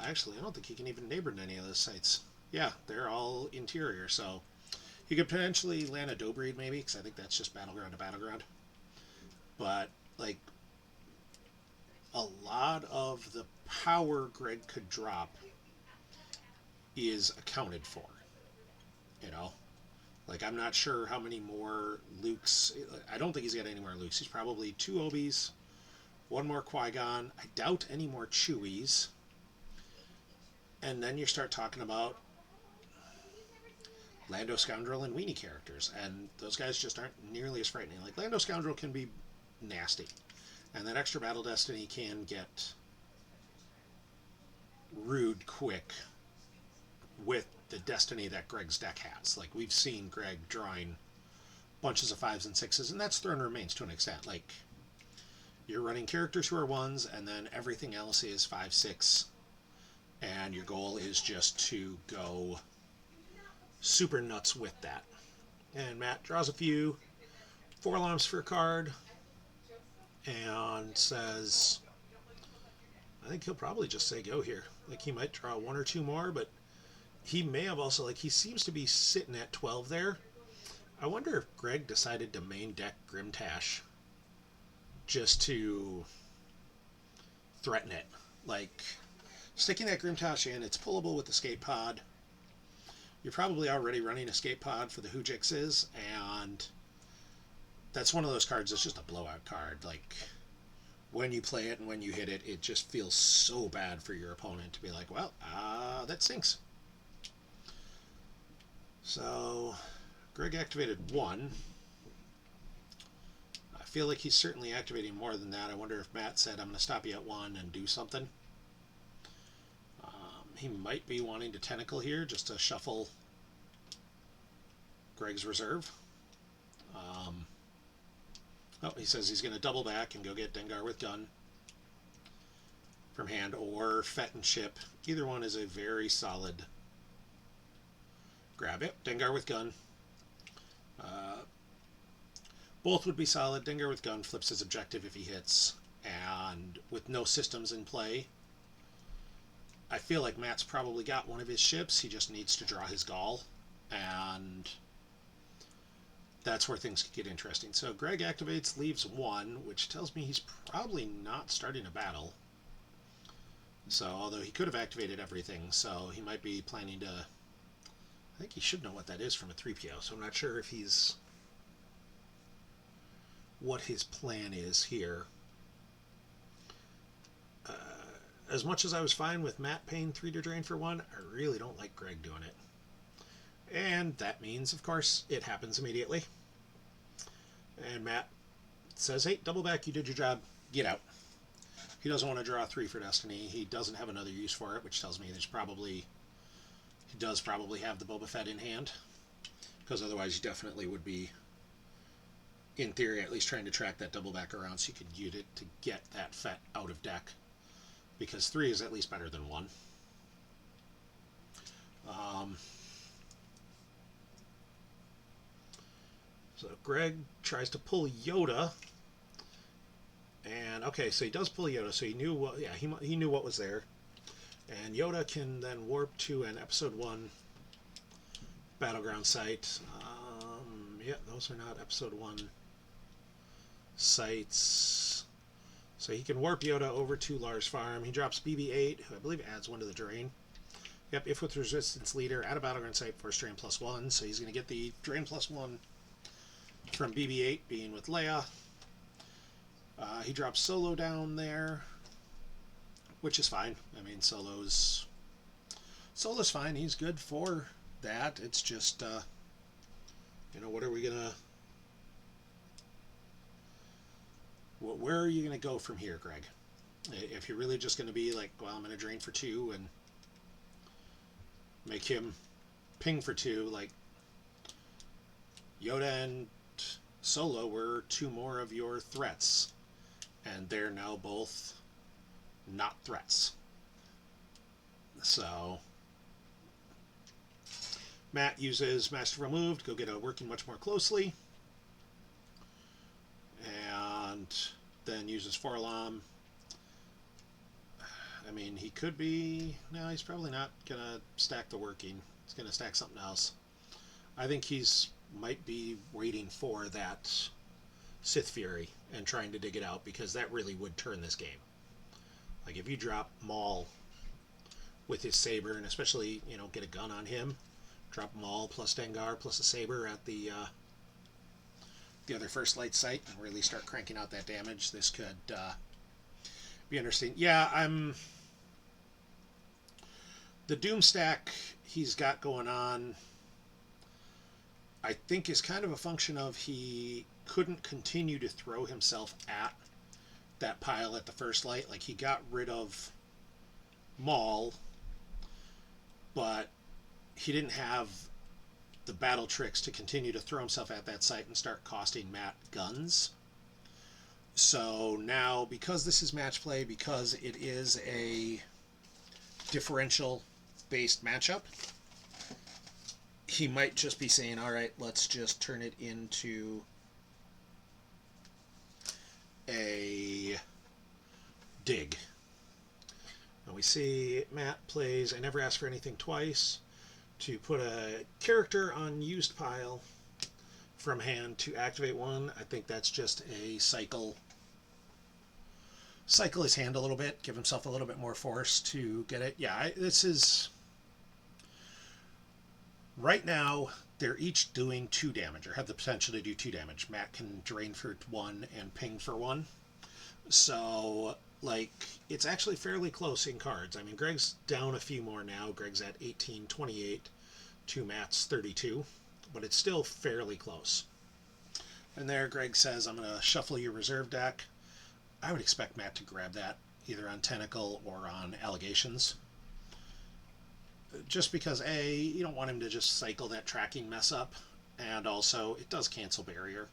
Actually, I don't think he can even neighbor in any of those sites. Yeah, they're all interior, so he could potentially land a Dobreed maybe, because I think that's just battleground to battleground. But, like, a lot of the power Greg could drop is accounted for. You know? Like, I'm not sure how many more Lukes. I don't think he's got any more Lukes. He's probably 2 Obies, 1 more Qui-Gon. I doubt any more Chewies. And then you start talking about Lando Scoundrel and Weenie characters. And those guys just aren't nearly as frightening. Like, Lando Scoundrel can be nasty. And that extra Battle Destiny can get rude quick with the destiny that Greg's deck has. Like, we've seen Greg drawing bunches of 5s and 6s, and that's Throne Remains to an extent. Like, you're running characters who are 1s, and then everything else is 5, 6, and your goal is just to go super nuts with that. And Matt draws a few, 4 alarms for a card, and says, I think he'll probably just say go here. Like, he might draw 1 or 2 more, but he may have also, like, he seems to be sitting at 12 there. I wonder if Greg decided to main deck Grimtash just to threaten it. Like, sticking that Grimtash in, it's pullable with Escape Pod. You're probably already running Escape Pod for the Hoojixes, and that's one of those cards that's just a blowout card. Like, when you play it and when you hit it, it just feels so bad for your opponent to be like, well, that stinks. So, Greg activated 1. I feel like he's certainly activating more than that. I wonder if Matt said, I'm going to stop you at 1 and do something. He might be wanting to Tentacle here just to shuffle Greg's reserve. He says he's going to double back and go get Dengar with Gun from hand, or Fett and Chip. Either one is a very solid grab. Yep, Dengar with Gun. Both would be solid. Dengar with Gun flips his objective if he hits, and with no systems in play, I feel like Matt's probably got one of his ships. He just needs to draw his Gaul, and that's where things could get interesting. So Greg activates, leaves 1, which tells me he's probably not starting a battle. So, although he could have activated everything, so he might be planning to... I think he should know what that is from a 3PO, so I'm not sure if he's... what his plan is here. As much as I was fine with Matt paying 3 to drain for 1, I really don't like Greg doing it. And that means, of course, it happens immediately. And Matt says, hey, double back, you did your job, get out. He doesn't want to draw 3 for Destiny. He doesn't have another use for it, which tells me he does probably have the Boba Fett in hand. Because otherwise he definitely would be, in theory, at least trying to track that double back around so you could use it to get that Fett out of deck. Because 3 is at least better than 1. So Greg tries to pull Yoda, and okay, so he does pull Yoda. So he knew what, yeah, he knew what was there, and Yoda can then warp to an Episode 1 battleground site. Yeah, those are not Episode 1 sites. So he can warp Yoda over to Lars Farm. He drops BB-8, who I believe adds 1 to the drain. Yep, if with Resistance Leader, add a battleground site for drain +1. So he's going to get the drain +1 from BB-8 being with Leia. He drops Solo down there. which is fine. I mean, Solo's fine. He's good for that. It's just, what are we gonna? Where are you gonna go from here, Greg? If you're really just gonna be like, well, I'm gonna drain for 2 and make him ping for 2, like Yoda and Solo were 2 more of your threats, and they're now both not threats. So Matt uses Master Removed, go get a working much more closely, and then uses Forlom. I mean, he could be... No, he's probably not going to stack the working. He's going to stack something else. I think he's might be waiting for that Sith Fury and trying to dig it out, because that really would turn this game. Like, if you drop Maul with his saber, and especially, get a gun on him, drop Maul plus Dengar plus a saber at the other First Light site, and really start cranking out that damage, this could be interesting. Yeah, the Doom stack he's got going on, I think, is kind of a function of he couldn't continue to throw himself at that pile at the First Light. Like, he got rid of Maul, but he didn't have the battle tricks to continue to throw himself at that site and start costing Matt guns. So now, because this is match play, because it is a differential based matchup, he might just be saying, all right, let's just turn it into a dig. And we see Matt plays I Never Ask for Anything Twice to put a character on used pile from hand to activate one. I think that's just a cycle his hand a little bit, give himself a little bit more force to get it. Yeah, this is... Right now, they're each doing 2 damage, or have the potential to do 2 damage. Matt can drain for 1 and ping for 1. So, like, it's actually fairly close in cards. I mean, Greg's down a few more now. Greg's at 18-28 to Matt's 32, but it's still fairly close. And there, Greg says, I'm going to shuffle your reserve deck. I would expect Matt to grab that, either on Tentacle or on Allegations. Just because, A, you don't want him to just cycle that tracking mess up, and also, it does cancel Barrier.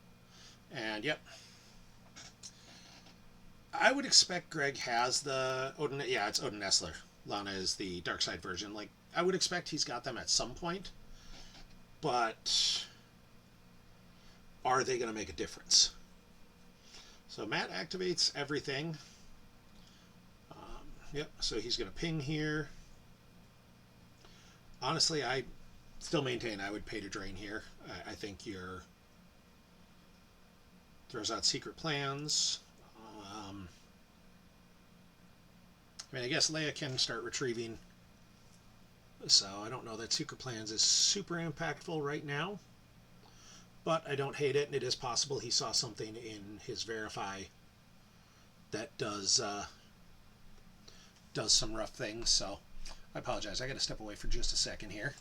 And, yep. I would expect Greg has the Odin... Yeah, it's Odin Essler. Lana is the dark side version. Like, I would expect he's got them at some point, but are they going to make a difference? So Matt activates everything. Yep, so he's going to ping here. Honestly, I still maintain I would pay to drain here. I think you're... Throws out Secret Plans. I mean, I guess Leia can start retrieving. So I don't know that Secret Plans is super impactful right now. But I don't hate it, and it is possible he saw something in his Verify that does some rough things. So I apologize. I got to step away for just a second here.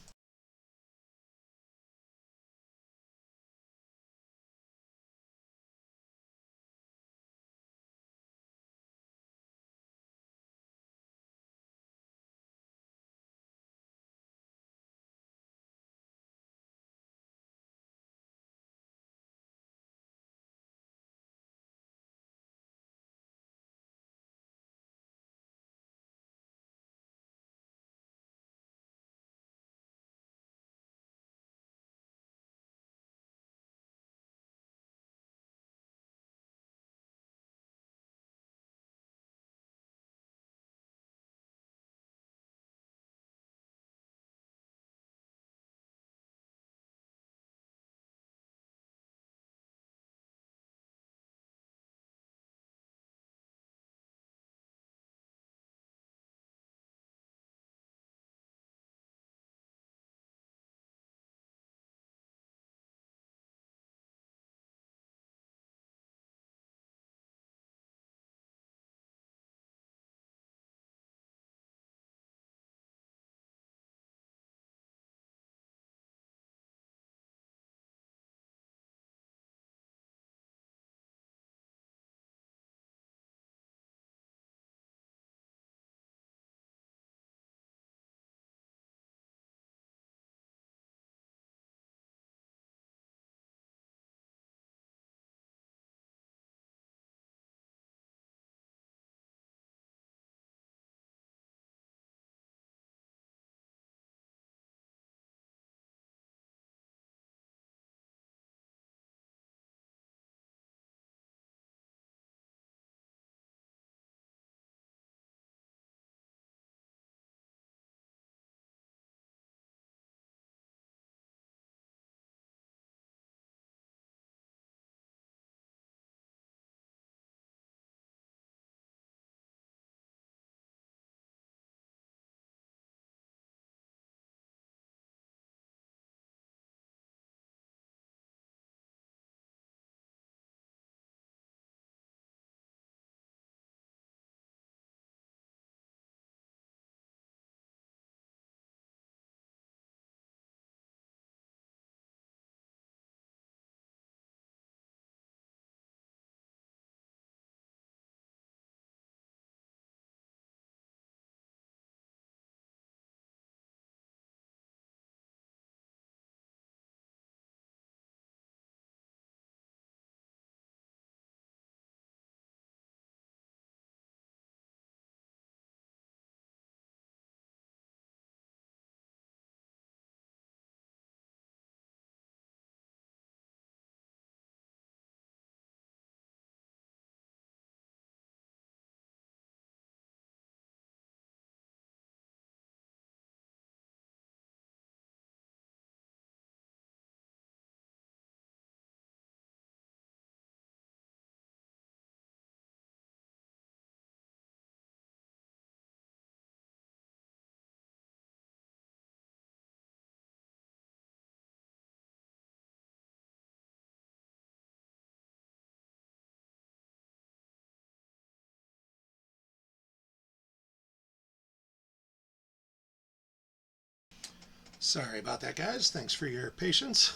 Sorry about that, guys. Thanks for your patience.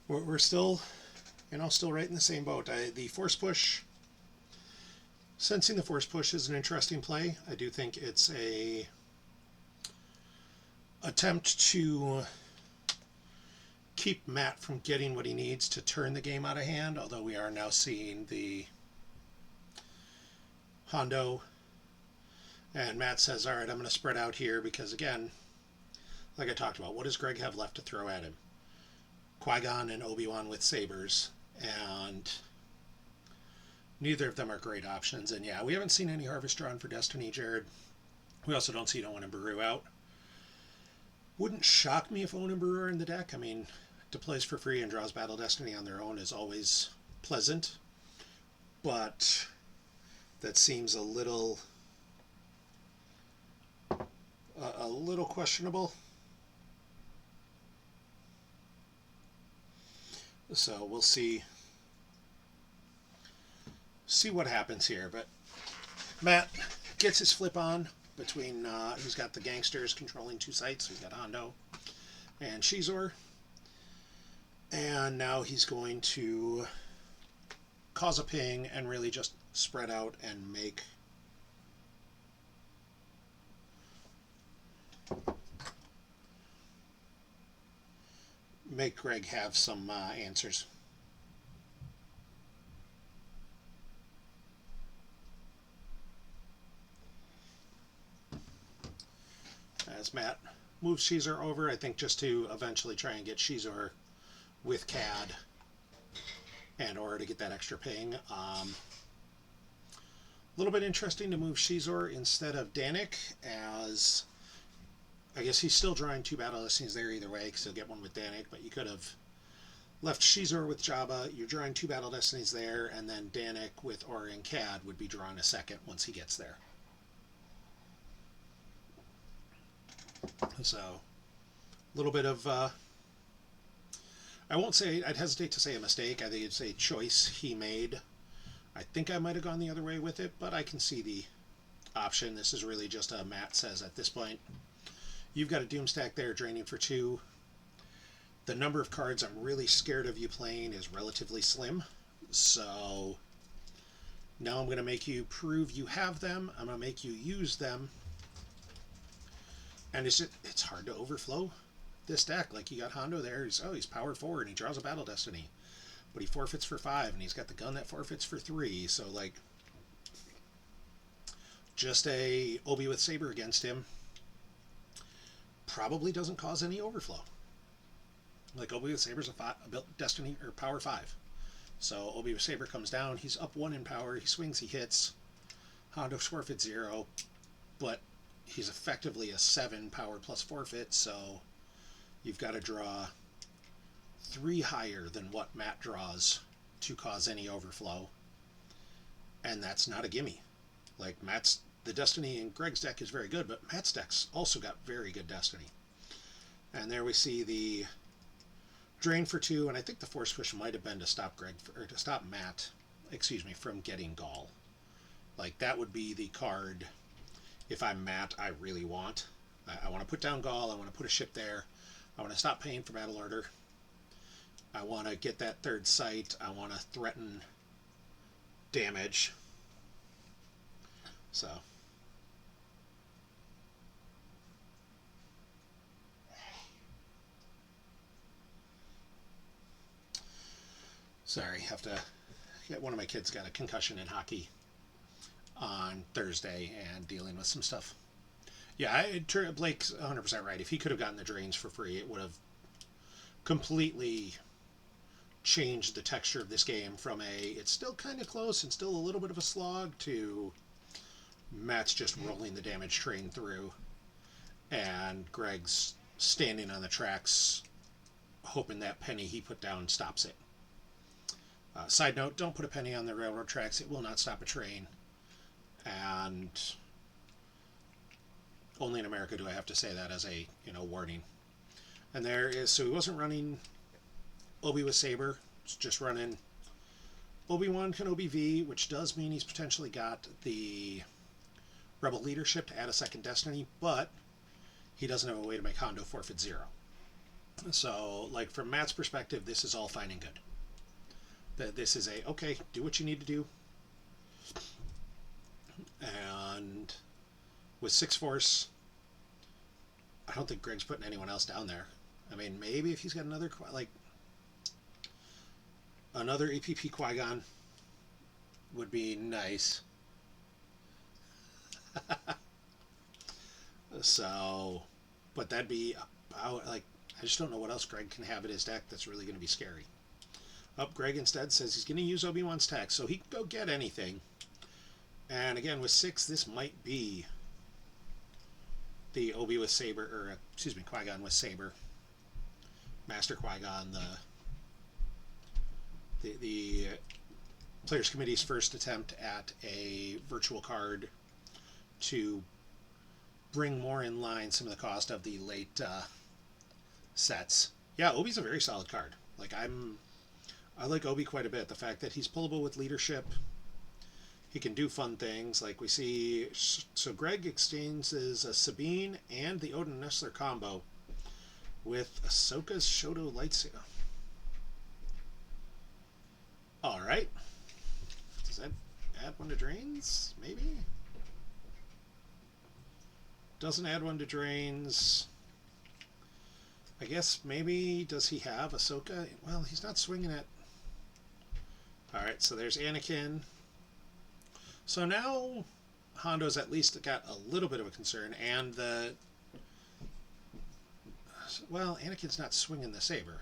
We're still, still right in the same boat. The force push, sensing the force push is an interesting play. I do think it's a attempt to keep Matt from getting what he needs to turn the game out of hand, although we are now seeing the Hondo. And Matt says, all right, I'm going to spread out here because, again, like I talked about, what does Greg have left to throw at him? Qui-Gon and Obi-Wan with sabers, and neither of them are great options. And yeah, we haven't seen any Harvest drawn for Destiny, Jared. We also don't see Owen and Beru out. Wouldn't shock me if Owen and Beru are in the deck. I mean, deploys for free and draws Battle Destiny on their own is always pleasant, but that seems a little questionable. So we'll see what happens here. But Matt gets his flip on between he's got the gangsters controlling two sites. He's got Hondo and Shizor, and now he's going to cause a ping and really just spread out and make Greg have some answers. As Matt moves Shizor over, I think just to eventually try and get Shizor with CAD and or to get that extra ping. A little bit interesting to move Shizor instead of Danik, as I guess he's still drawing two Battle Destinies there either way, because he'll get one with Danik, but you could have left Shizor with Jabba, you're drawing two Battle Destinies there, and then Danik with Aura and CAD would be drawing a second once he gets there. So, a little bit of, I won't say, I'd hesitate to say a mistake, I think it's a choice he made. I think I might have gone the other way with it, but I can see the option. This is really just a Matt says at this point, you've got a Doomstack there draining for 2. The number of cards I'm really scared of you playing is relatively slim. So now I'm going to make you prove you have them. I'm going to make you use them. And it's hard to overflow this deck. Like, you got Hondo there. He's power 4 and he draws a Battle Destiny. But he forfeits for 5 and he's got the gun that forfeits for 3. So, like, just a Obi with Saber against him probably doesn't cause any overflow. Like, Obi with Saber's a Destiny or power 5. So Obi with Saber comes down, he's up 1 in power, he swings, he hits. Hondo forfeits 0, but he's effectively a 7 power plus forfeit, so you've got to draw 3 higher than what Matt draws to cause any overflow. And that's not a gimme. Like, the Destiny in Greg's deck is very good, but Matt's deck's also got very good Destiny. And there we see the drain for 2, and I think the force push might have been to stop Matt, from getting Gaul. Like, that would be the card, if I'm Matt, I really want. I want to put down Gaul, I want to put a ship there, I want to stop paying for Battle Order, I want to get that 3rd site, I want to threaten damage. So sorry, have to get one of my kids got a concussion in hockey on Thursday and dealing with some stuff. Yeah, Blake's 100% right. If he could have gotten the drains for free, it would have completely changed the texture of this game from it's still kind of close and still a little bit of a slog to Matt's just rolling the damage train through and Greg's standing on the tracks hoping that penny he put down stops it. Side note, don't put a penny on the railroad tracks. It will not stop a train. And only in America do I have to say that as a warning. And there is, so he wasn't running Obi with Saber. It's just running Obi-Wan Kenobi V, which does mean he's potentially got the Rebel Leadership to add a second Destiny, but he doesn't have a way to make Hondo forfeit 0. So, like, from Matt's perspective, this is all fine and good. This is a, okay, do what you need to do. And with 6 Force, I don't think Greg's putting anyone else down there. I mean, maybe if he's got another, like, another EPP Qui-Gon would be nice. So, but that'd be about, like, I just don't know what else Greg can have in his deck that's really going to be scary. Greg instead says he's going to use Obi-Wan's tech, so he can go get anything. And again, with 6, this might be the Obi with Saber, or excuse me, Qui-Gon with Saber. Master Qui-Gon, the Players Committee's first attempt at a virtual card to bring more in line some of the cost of the late sets. Yeah, Obi's a very solid card. Like, I like Obi quite a bit. The fact that he's pullable with leadership, he can do fun things. Like we see, so Greg exchanges a Sabine and the Odin Nestler combo with Ahsoka's Shoto lightsaber. All right. Does that add 1 to drains? Maybe. Doesn't add 1 to drains. I guess maybe, does he have Ahsoka? Well, he's not swinging it. Alright, so there's Anakin. So now Hondo's at least got a little bit of a concern, and well, Anakin's not swinging the saber,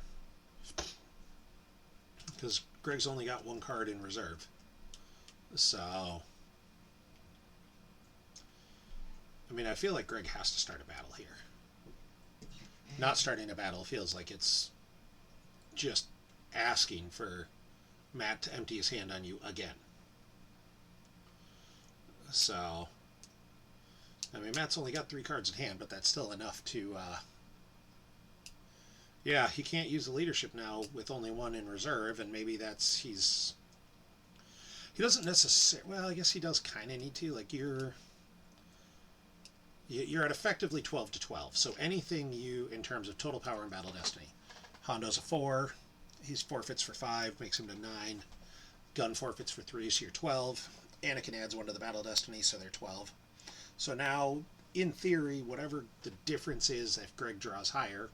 because Greg's only got 1 card in reserve. So, I mean, I feel like Greg has to start a battle here. Not starting a battle feels like it's just asking for Matt to empty his hand on you again. So, I mean, Matt's only got 3 cards in hand, but that's still enough to, yeah, he can't use the leadership now with only 1 in reserve, and maybe that's, he doesn't necessarily, well, I guess he does kind of need to, like, you're at effectively 12 to 12, so anything you, in terms of total power in Battle Destiny, Hondo's a 4, he's forfeits for 5, makes him to 9, Gun forfeits for 3, so you're 12, Anakin adds 1 to the Battle Destiny, so they're 12. So now, in theory, whatever the difference is if Greg draws higher,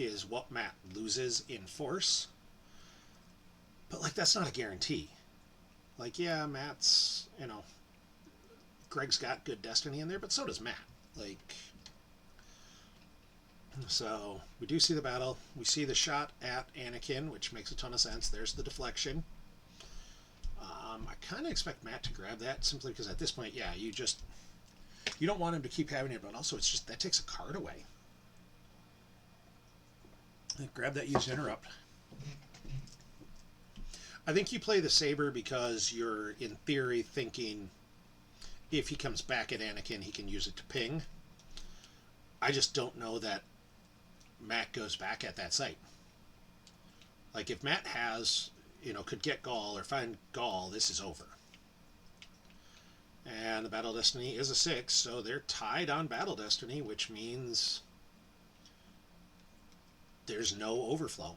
is what Matt loses in force. But, like, that's not a guarantee. Like, yeah, Matt's, you know, Greg's got good Destiny in there, but so does Matt. Like, so we do see the battle. We see the shot at Anakin, which makes a ton of sense. There's the deflection. I kind of expect Matt to grab that simply because at this point, yeah, you don't want him to keep having it, but also it's just, that takes a card away. Grab that used interrupt. I think you play the saber because you're, in theory, thinking if he comes back at Anakin, he can use it to ping. I just don't know that Matt goes back at that site. Like, if Matt has, you know, could get Gaul or find Gaul, this is over. And the Battle Destiny is a 6, so they're tied on Battle Destiny, which means there's no overflow.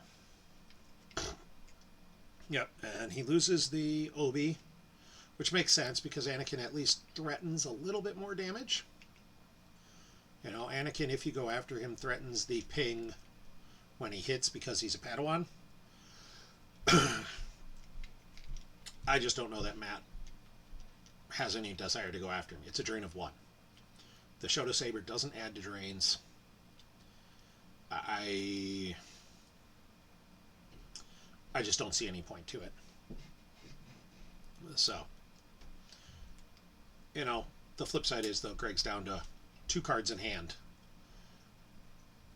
Yep, and he loses the Obi, which makes sense because Anakin at least threatens a little bit more damage. You know, Anakin, if you go after him, threatens the ping when he hits because he's a Padawan. I just don't know that Matt has any desire to go after him. It's a drain of 1. The Shoto Saber doesn't add to drains. I just don't see any point to it. So, you know, the flip side is, though, Greg's down to 2 cards in hand.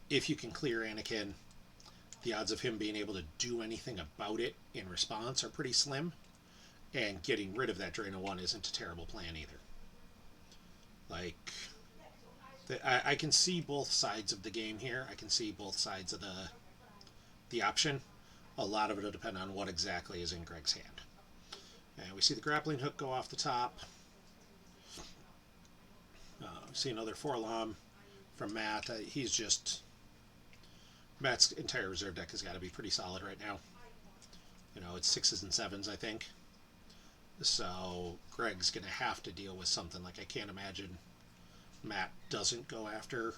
If you can clear Anakin, the odds of him being able to do anything about it in response are pretty slim. And getting rid of that drain of 1 isn't a terrible plan either. Like, I can see both sides of the game here. I can see both sides of the option. A lot of it will depend on what exactly is in Greg's hand. And we see the grappling hook go off the top. See another 4-lom from Matt. Matt's entire reserve deck has got to be pretty solid right now. You know, it's 6s and 7s, I think. So Greg's going to have to deal with something. Like, I can't imagine Matt doesn't go after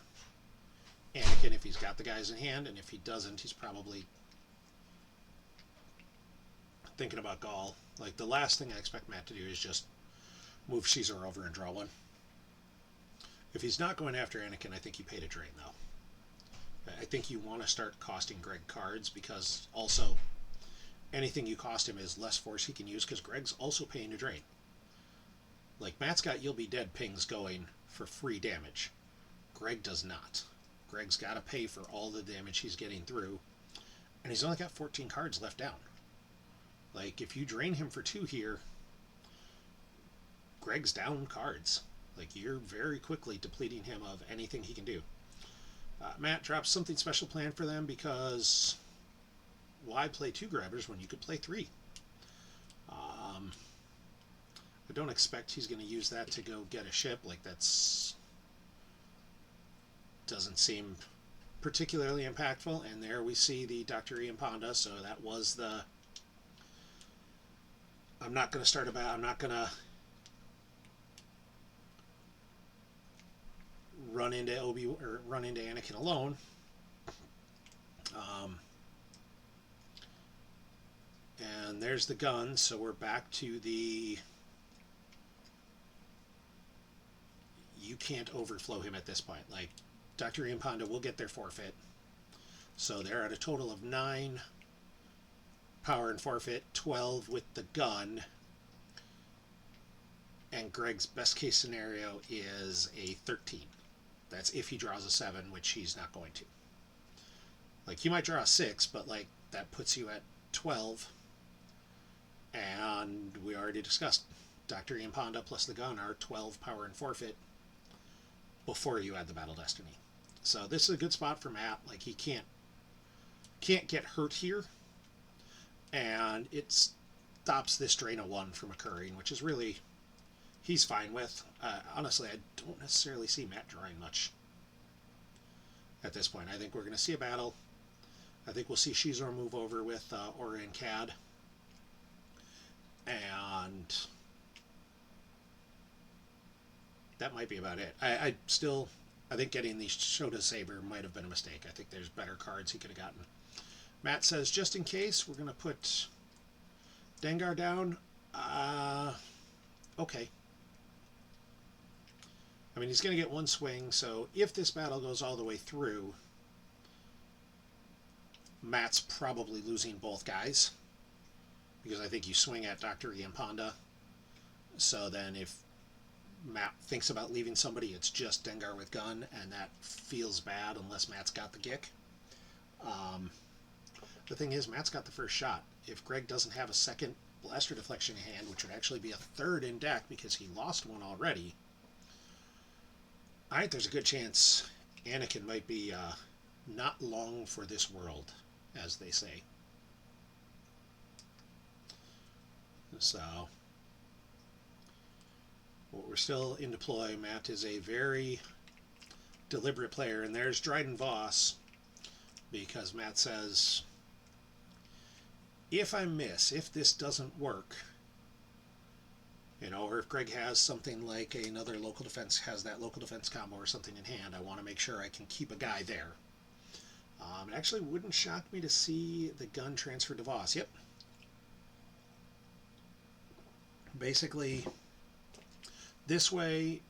Anakin if he's got the guys in hand, and if he doesn't, he's probably thinking about Gaul. Like, the last thing I expect Matt to do is just move Caesar over and draw one. If he's not going after Anakin, I think you pay to drain, though. I think you want to start costing Greg cards, because also anything you cost him is less force he can use, because Greg's also paying to drain. Like, Matt's got You'll Be Dead pings going for free damage. Greg does not. Greg's got to pay for all the damage he's getting through, and he's only got 14 cards left down. Like, if you drain him for 2 here, Greg's down cards. Like, you're very quickly depleting him of anything he can do. Matt drops something special planned for them, because why play 2 grabbers when you could play 3? I don't expect he's going to use that to go get a ship. Like, that's doesn't seem particularly impactful. And there we see the Dr. Ian Ponda. So that was the... I'm not going to start a battle. I'm not going to run into Anakin alone. And there's the gun. So we're back to the... You can't overflow him at this point. Like, Dr. Ian Ponda will get their forfeit. So they're at a total of 9 power and forfeit, 12 with the gun. And Greg's best case scenario is a 13. That's if he draws a 7, which he's not going to. Like, he might draw a 6, but, like, that puts you at 12. And we already discussed Dr. Ian Ponda plus the gun are 12 power and forfeit before you add the Battle Destiny. So this is a good spot for Matt. Like, he can't get hurt here, and it stops this drain of 1 from occurring, which is really he's fine with. Honestly, I don't necessarily see Matt drawing much at this point. I think we're going to see a battle. I think we'll see Shizor move over with Aura and Cad, and that might be about it. I think getting the Shota Saber might have been a mistake. I think there's better cards he could have gotten. Matt says, just in case, we're going to put Dengar down. Okay. I mean, he's going to get 1 swing, so if this battle goes all the way through, Matt's probably losing both guys, because I think you swing at Dr. Ian Ponda. So then if Matt thinks about leaving somebody, it's just Dengar with gun, and that feels bad unless Matt's got the Gick. The thing is, Matt's got the first shot. If Greg doesn't have a second Blaster Deflection in hand, which would actually be a 3rd in deck because he lost 1 already, I think there's a good chance Anakin might be not long for this world, as they say. So, we're still in deploy. Matt is a very deliberate player, and there's Dryden Voss, because Matt says, if I miss, if this doesn't work, you know, or if Greg has something like another local defense, has that local defense combo or something in hand, I want to make sure I can keep a guy there. It actually wouldn't shock me to see the gun transfer to Voss. Yep. Basically, this way,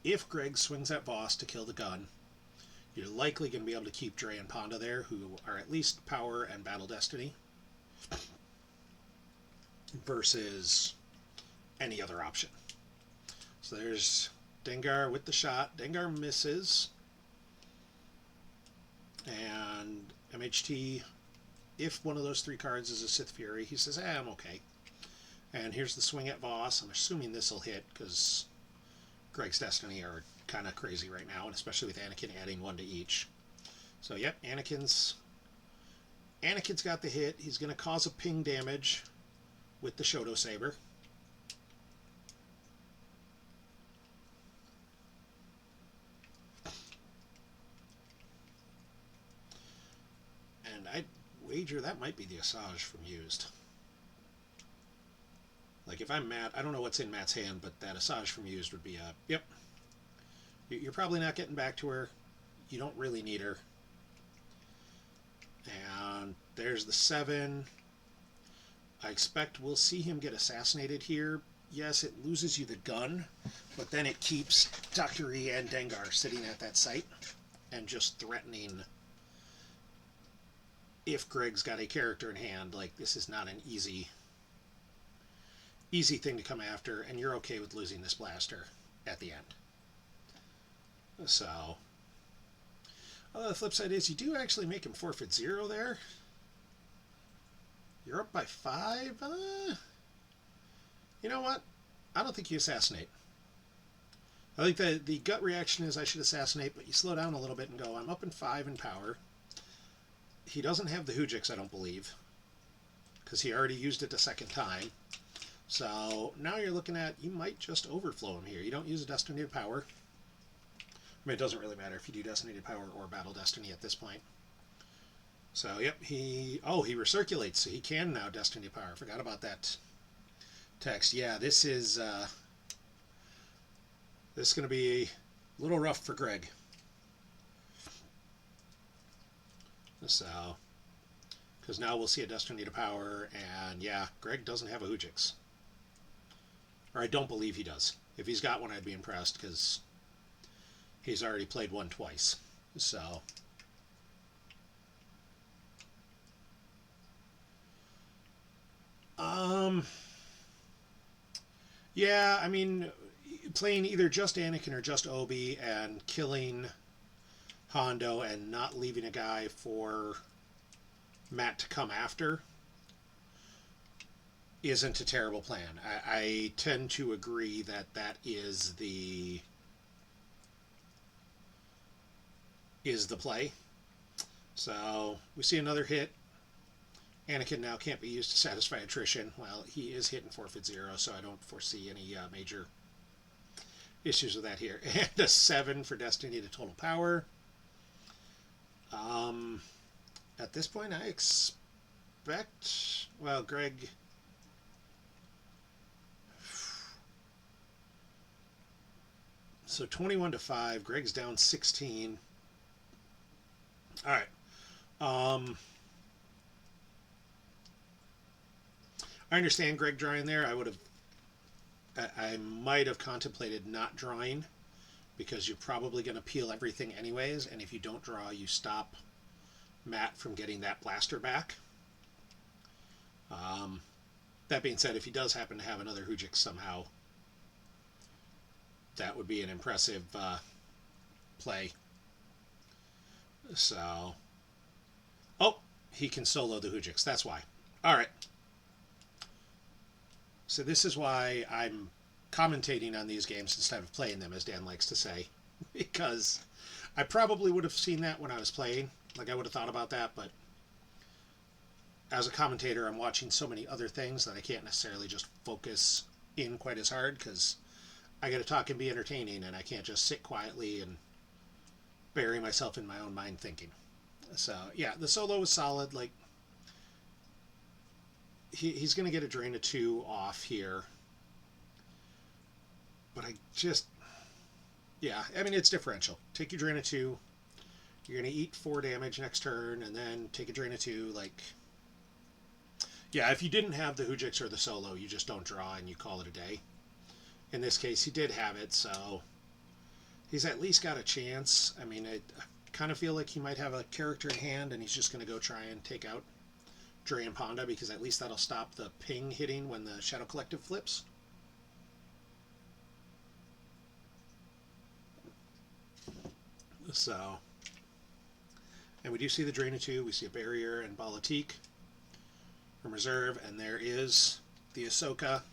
if Greg swings at Voss to kill the gun, you're likely going to be able to keep Dre and Ponda there, who are at least Power and Battle Destiny, versus any other option. So there's Dengar with the shot. Dengar misses. And MHT, if one of those 3 cards is a Sith Fury, he says, I'm okay. And here's the swing at Voss. I'm assuming this will hit, because Greg's Destiny are kind of crazy right now, and especially with Anakin adding 1 to each. So, yep, Anakin's got the hit. He's going to cause a ping damage with the Shoto Saber. And I'd wager that might be the Asajj from used. Like, if I'm Matt, I don't know what's in Matt's hand, but that Asajj from used would be a, yep. You're probably not getting back to her. You don't really need her. And there's the 7. I expect we'll see him get assassinated here. Yes, it loses you the gun, but then it keeps Dr. E and Dengar sitting at that site and just threatening. If Greg's got a character in hand, like, this is not an easy thing to come after, and you're okay with losing this blaster at the end. So, the flip side is you do actually make him forfeit 0 there. You're up by 5. You know what? I don't think you assassinate. I think the gut reaction is I should assassinate, but you slow down a little bit and go, I'm up in 5 in power. He doesn't have the Hujix, I don't believe, because he already used it a second time. So now you're looking at, you might just overflow him here. You don't use a Destiny power. I mean, it doesn't really matter if you do Destiny power or Battle Destiny at this point. So, yep, he recirculates, so he can now Destiny power. I forgot about that text. Yeah, this is going to be a little rough for Greg. So, because now we'll see a Destiny to power, and yeah, Greg doesn't have a Hujix. Or I don't believe he does. If he's got one, I'd be impressed, because he's already played one twice. So, yeah, I mean, playing either just Anakin or just Obi and killing Hondo and not leaving a guy for Matt to come after isn't a terrible plan. I tend to agree that that is the play. So we see another hit. Anakin now can't be used to satisfy attrition. Well, he is hitting forfeit 0, so I don't foresee any major issues with that here. And a 7 for Destiny to total power. At this point, I expect, well, Greg, so 21 to 5. Greg's down 16. All right. I understand Greg drawing there. I might have contemplated not drawing, because you're probably going to peel everything anyways, and if you don't draw, you stop Matt from getting that blaster back. That being said, if he does happen to have another Hujix somehow, that would be an impressive play. So, oh, he can solo the Hujix. That's why. All right. So this is why I'm commentating on these games instead of playing them, as Dan likes to say, because I probably would have seen that when I was playing. Like, I would have thought about that, but as a commentator, I'm watching so many other things that I can't necessarily just focus in quite as hard, because I got to talk and be entertaining, and I can't just sit quietly and bury myself in my own mind thinking. So, yeah, the solo was solid. Like, he's going to get a drain of 2 off here. But I just, yeah, I mean, it's differential. Take your drain of 2. You're going to eat 4 damage next turn, and then take a drain of 2. Like, yeah, if you didn't have the Hujix or the solo, you just don't draw and you call it a day. In this case, he did have it, so he's at least got a chance. I mean, I kind of feel like he might have a character in hand, and he's just going to go try and take out Dre and Ponda, because at least that'll stop the ping hitting when the Shadow Collective flips. So, and we do see the Drain of 2. We see a Barrier and Balatik from reserve, and there is the Ahsoka.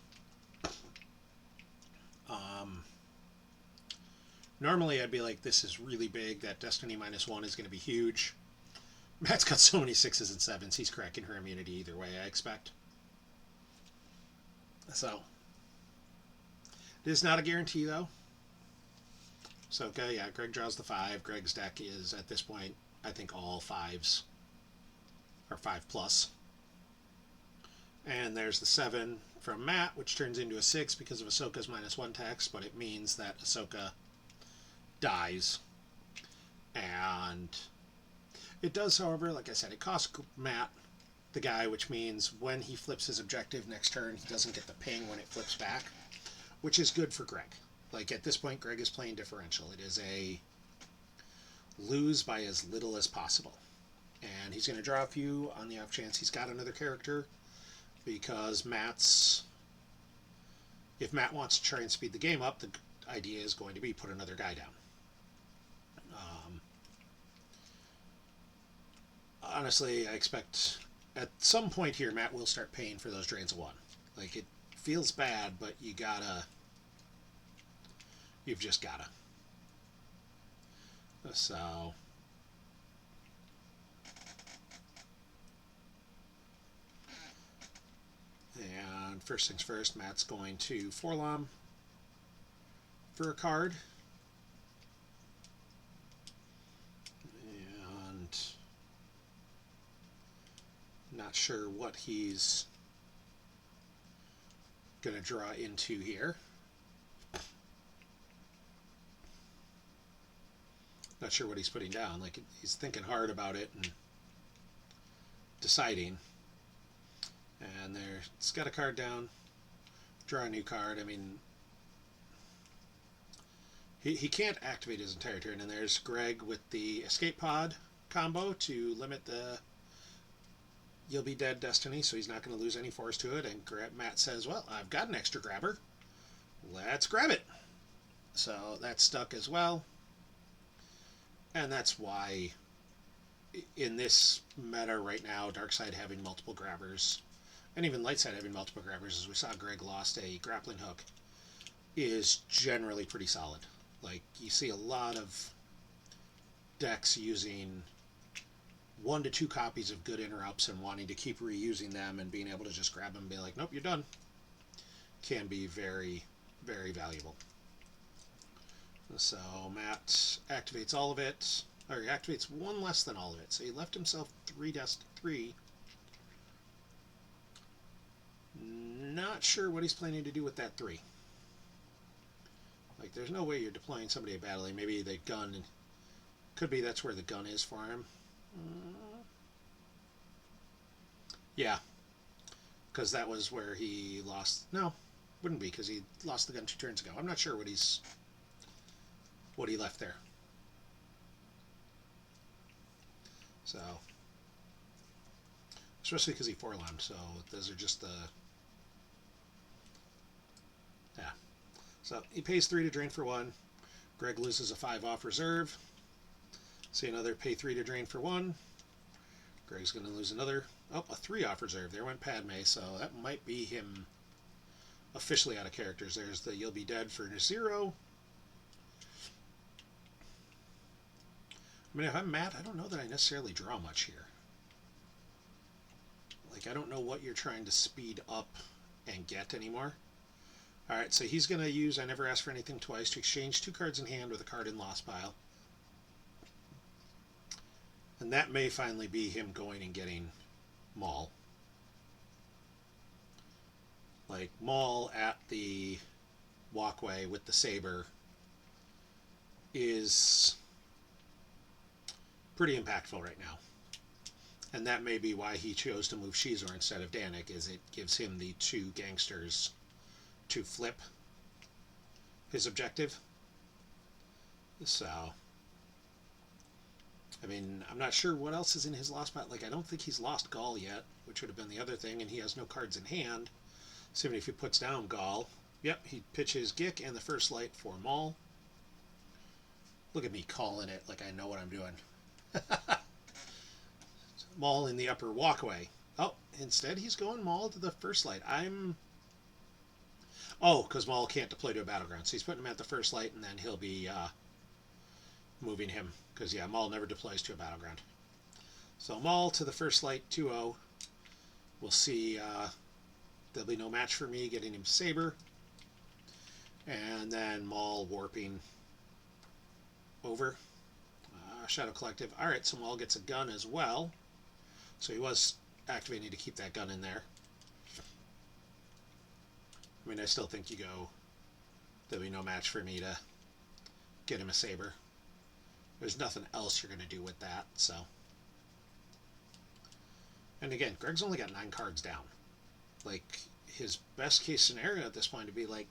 Normally I'd be like, this is really big. That Destiny -1 is going to be huge. Matt's got so many 6s and 7s. He's cracking her immunity either way, I expect. So, it is not a guarantee, though. So, okay, yeah, Greg draws the 5. Greg's deck is, at this point, I think all 5s. or 5 plus. And there's the 7 from Matt, which turns into a 6 because of Ahsoka's -1 text, but it means that Ahsoka dies. And it does, however, like I said, it costs Matt the guy, which means when he flips his objective next turn, he doesn't get the ping when it flips back, which is good for Greg. Like, at this point, Greg is playing differential. It is a lose by as little as possible. And he's going to draw a few on the off chance he's got another character, because if Matt wants to try and speed the game up, the idea is going to be put another guy down. Honestly, I expect at some point here Matt will start paying for those drains of 1. Like, it feels bad, but you've just gotta. So and first things first, Matt's going to Forlom for a card. And not sure what he's going to draw into here. Not sure what he's putting down. Like, he's thinking hard about it and deciding. And it's got a card down. Draw a new card. I mean, he can't activate his entire turn. And there's Greg with the escape pod combo to limit the You'll Be Dead Destiny, so he's not going to lose any force to it. And Matt says, well, I've got an extra grabber. Let's grab it. So that's stuck as well. And that's why in this meta right now, Darkside having multiple grabbers, and even Lightside having multiple grabbers, as we saw Greg lost a grappling hook, is generally pretty solid. Like, you see a lot of decks using 1 to 2 copies of good interrupts and wanting to keep reusing them, and being able to just grab them and be like, nope, you're done, can be very, very valuable. So Matt activates all of it, or he activates 1 less than all of it. So he left himself 3. Not sure what he's planning to do with that 3. Like, there's no way you're deploying somebody at battle. Maybe the gun, could be that's where the gun is for him. Yeah, because that was where he lost. No, wouldn't be, because he lost the gun 2 turns ago. I'm not sure what he left there. So, especially because he Forlommed, so those are just the, yeah. So he pays 3 to drain for 1. Greg loses a 5 off reserve. See another pay 3 to drain for 1. Greg's going to lose another, a 3 off reserve. There went Padme, so that might be him officially out of characters. There's the You'll Be Dead for 0. I mean, if I'm Matt, I don't know that I necessarily draw much here. Like, I don't know what you're trying to speed up and get anymore. Alright, so he's going to use I Never Ask for Anything Twice to exchange 2 cards in hand with a card in lost pile. And that may finally be him going and getting Maul. Like, Maul at the walkway with the saber is pretty impactful right now. And that may be why he chose to move Shizor instead of Danik, is it gives him the 2 gangsters to flip his objective. So, I mean, I'm not sure what else is in his lost spot. Like, I don't think he's lost Gaul yet, which would have been the other thing, and he has no cards in hand. So even if he puts down Gaul, yep, he pitches Gik and the First Light for Maul. Look at me calling it like I know what I'm doing. Maul in the upper walkway. Oh, instead he's going Maul to the First Light. Oh, because Maul can't deploy to a battleground. So he's putting him at the First Light, and then he'll be moving him. Because, yeah, Maul never deploys to a battleground. So Maul to the First Light, 2-0. We'll see. There'll be no match for me getting him Saber. And then Maul warping over. Shadow Collective. Alright, so Maul gets a gun as well. So he was activating to keep that gun in there. I mean, I still think you go, there'll be no match for me to get him a saber. There's nothing else you're going to do with that, so. And again, Greg's only got 9 cards down. Like, his best case scenario at this point would be like,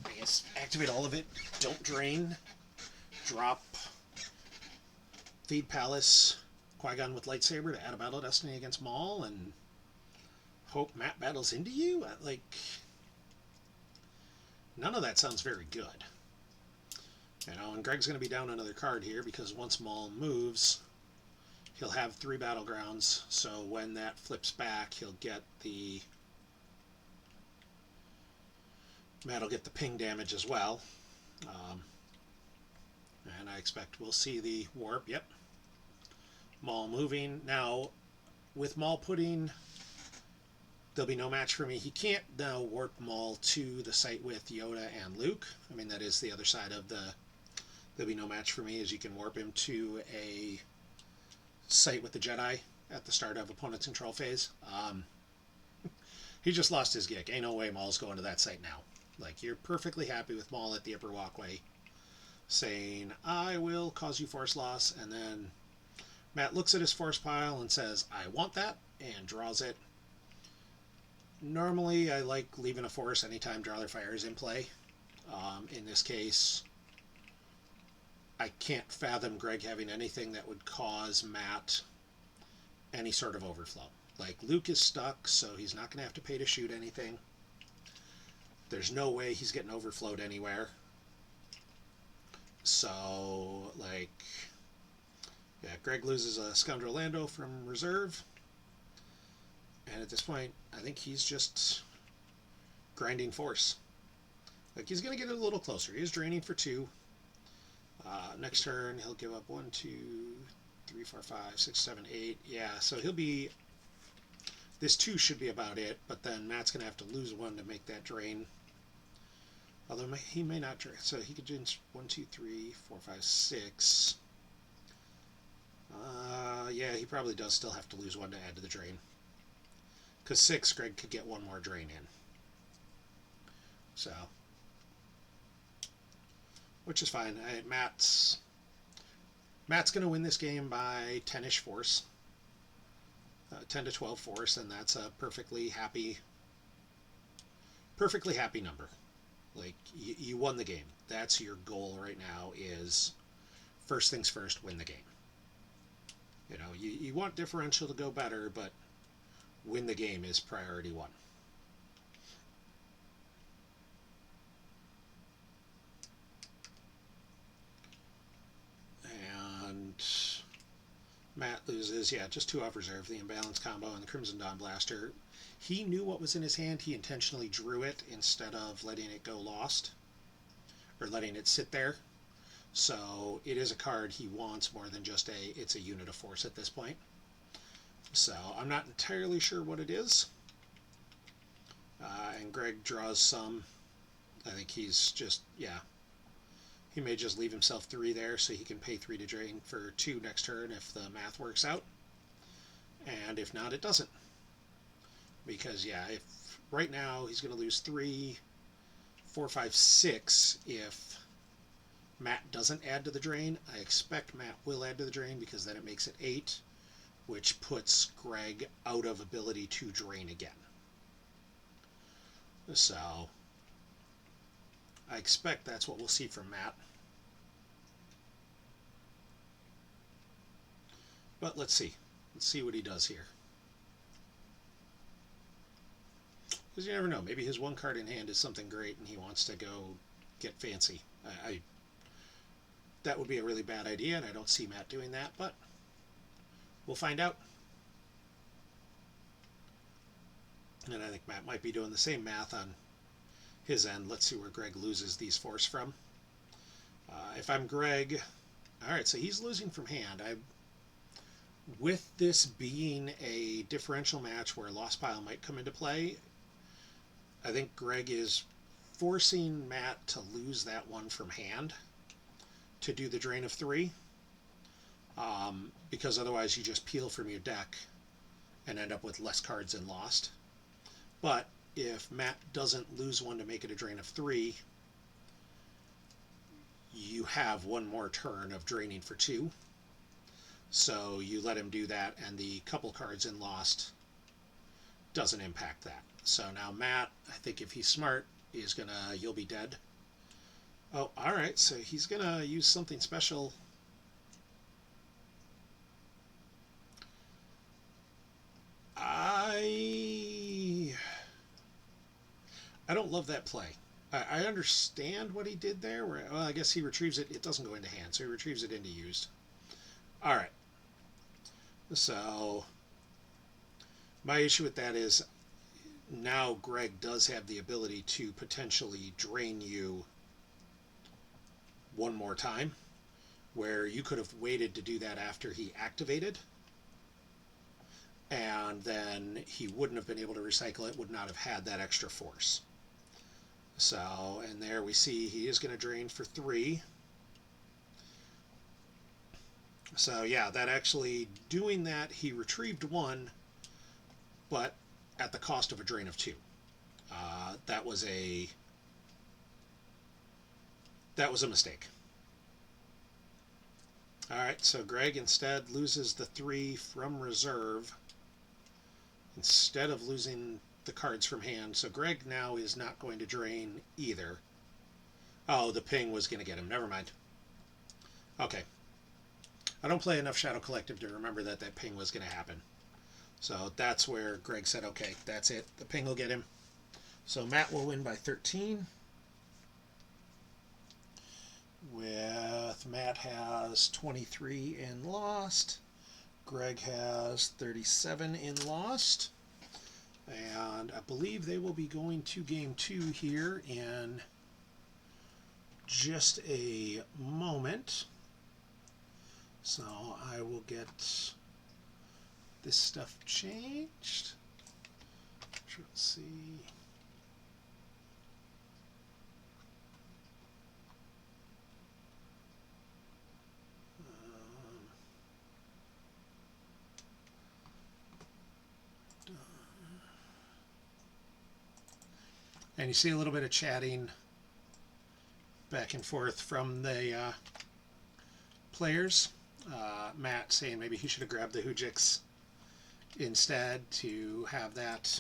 I guess, activate all of it, don't drain, drop Feed Palace, Qui-Gon with lightsaber to add a Battle Destiny against Maul, and hope Matt battles into you? Like, none of that sounds very good. You know, and Greg's going to be down another card here because once Maul moves, he'll have 3 battlegrounds, so when that flips back, he'll get the... Matt will get the ping damage as well. And I expect we'll see the warp. Yep. Maul moving. Now, with Maul putting, there'll be no match for me. He can't now warp Maul to the site with Yoda and Luke. I mean, that is the other side of the there'll be no match for me, is you can warp him to a site with the Jedi at the start of opponent's control phase. He just lost his gig. Ain't no way Maul's going to that site now. Like, you're perfectly happy with Maul at the upper walkway saying, I will cause you force loss, and then Matt looks at his force pile and says, I want that, and draws it. Normally, I like leaving a force anytime Drowler Fire is in play. In this case, I can't fathom Greg having anything that would cause Matt any sort of overflow. Like, Luke is stuck, so he's not going to have to pay to shoot anything. There's no way he's getting overflowed anywhere. So, like, yeah, Greg loses a Scoundrel Lando from reserve. And at this point, I think he's just grinding force. Like, he's going to get a little closer. He is draining for 2. Next turn, he'll give up 1, 2, 3, 4, 5, 6, 7, 8. Yeah, so he'll be... This 2 should be about it, but then Matt's going to have to lose 1 to make that drain. Although he may not drain. So he could drain 1, 2, 3, 4, 5, 6. Yeah, he probably does still have to lose 1 to add to the drain. Because 6, Greg could get 1 more drain in. So... Which is fine. Matt's going to win this game by 10-ish force. 10 to 12 force, and that's a perfectly happy number. Like, you won the game. That's your goal right now, is first things first, win the game. You know, you want differential to go better, but win the game is priority 1. And Matt loses, yeah, just 2 off reserve, the Imbalance combo and the Crimson Dawn Blaster. He knew what was in his hand. He intentionally drew it instead of letting it go lost, or letting it sit there. So it is a card he wants more than just it's a unit of force at this point. So I'm not entirely sure what it is. And Greg draws some. I think he's just, yeah. He may just leave himself 3 there so he can pay 3 to drain for 2 next turn if the math works out. And if not, it doesn't. Because, yeah, if right now he's going to lose 3, 4, 5, 6 if Matt doesn't add to the drain. I expect Matt will add to the drain because then it makes it 8, which puts Greg out of ability to drain again. So I expect that's what we'll see from Matt. But let's see. Let's see what he does here. Because you never know. Maybe his 1 card in hand is something great and he wants to go get fancy. That would be a really bad idea, and I don't see Matt doing that, but we'll find out. And I think Matt might be doing the same math on his end. Let's see where Greg loses these force from. If I'm Greg... Alright, so he's losing from hand. With this being a differential match where Lost Pile might come into play, I think Greg is forcing Matt to lose that 1 from hand to do the drain of 3. because otherwise you just peel from your deck and end up with less cards than lost. But if Matt doesn't lose one to make it a drain of 3, you have one more turn of draining for 2. So you let him do that, and the couple cards in lost doesn't impact that. So now Matt, I think if he's smart, is gonna, you'll be dead. Oh, alright, so he's gonna use something special. I don't love that play. I understand what he did there. Where, well, I guess he retrieves it. It doesn't go into hand, so he retrieves it into used. All right. So my issue with that is now Greg does have the ability to potentially drain you one more time, where you could have waited to do that after he activated, and then he wouldn't have been able to recycle it, would not have had that extra force. So, and there we see he is going to drain for 3. So yeah, that actually, doing that, he retrieved 1, but at the cost of a drain of 2. That was a mistake. Alright, so Greg instead loses the 3 from reserve instead of losing the cards from hand. So Greg now is not going to drain either. Oh, the ping was going to get him. Never mind. Okay. I don't play enough Shadow Collective to remember that that ping was going to happen. So that's where Greg said, okay, that's it. The ping will get him. So Matt will win by 13. With Matt has 23 in lost. Greg has 37 in lost. And I believe they will be going to game 2 here in just a moment. So I will get this stuff changed. Let's see. And you see a little bit of chatting back and forth from the players. Matt saying maybe he should have grabbed the Hujix instead to have that.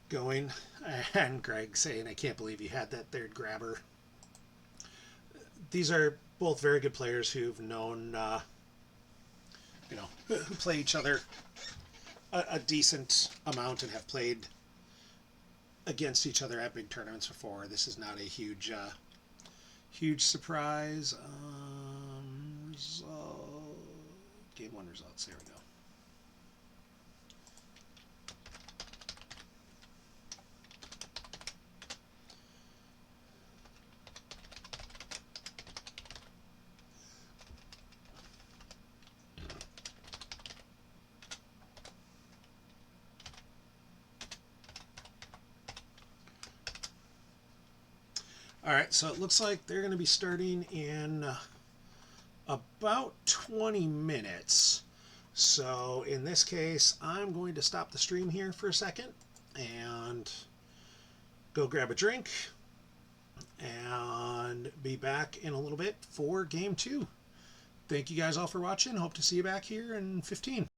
Going. And Greg saying, I can't believe you had that third grabber. These are both very good players who've known, who play each other a decent amount and have played against each other at big tournaments before. This is not a huge surprise. Game 1 results. There we go. All right, so it looks like they're going to be starting in about 20 minutes. So in this case, I'm going to stop the stream here for a second and go grab a drink and be back in a little bit for game 2. Thank you guys all for watching. Hope to see you back here in 15.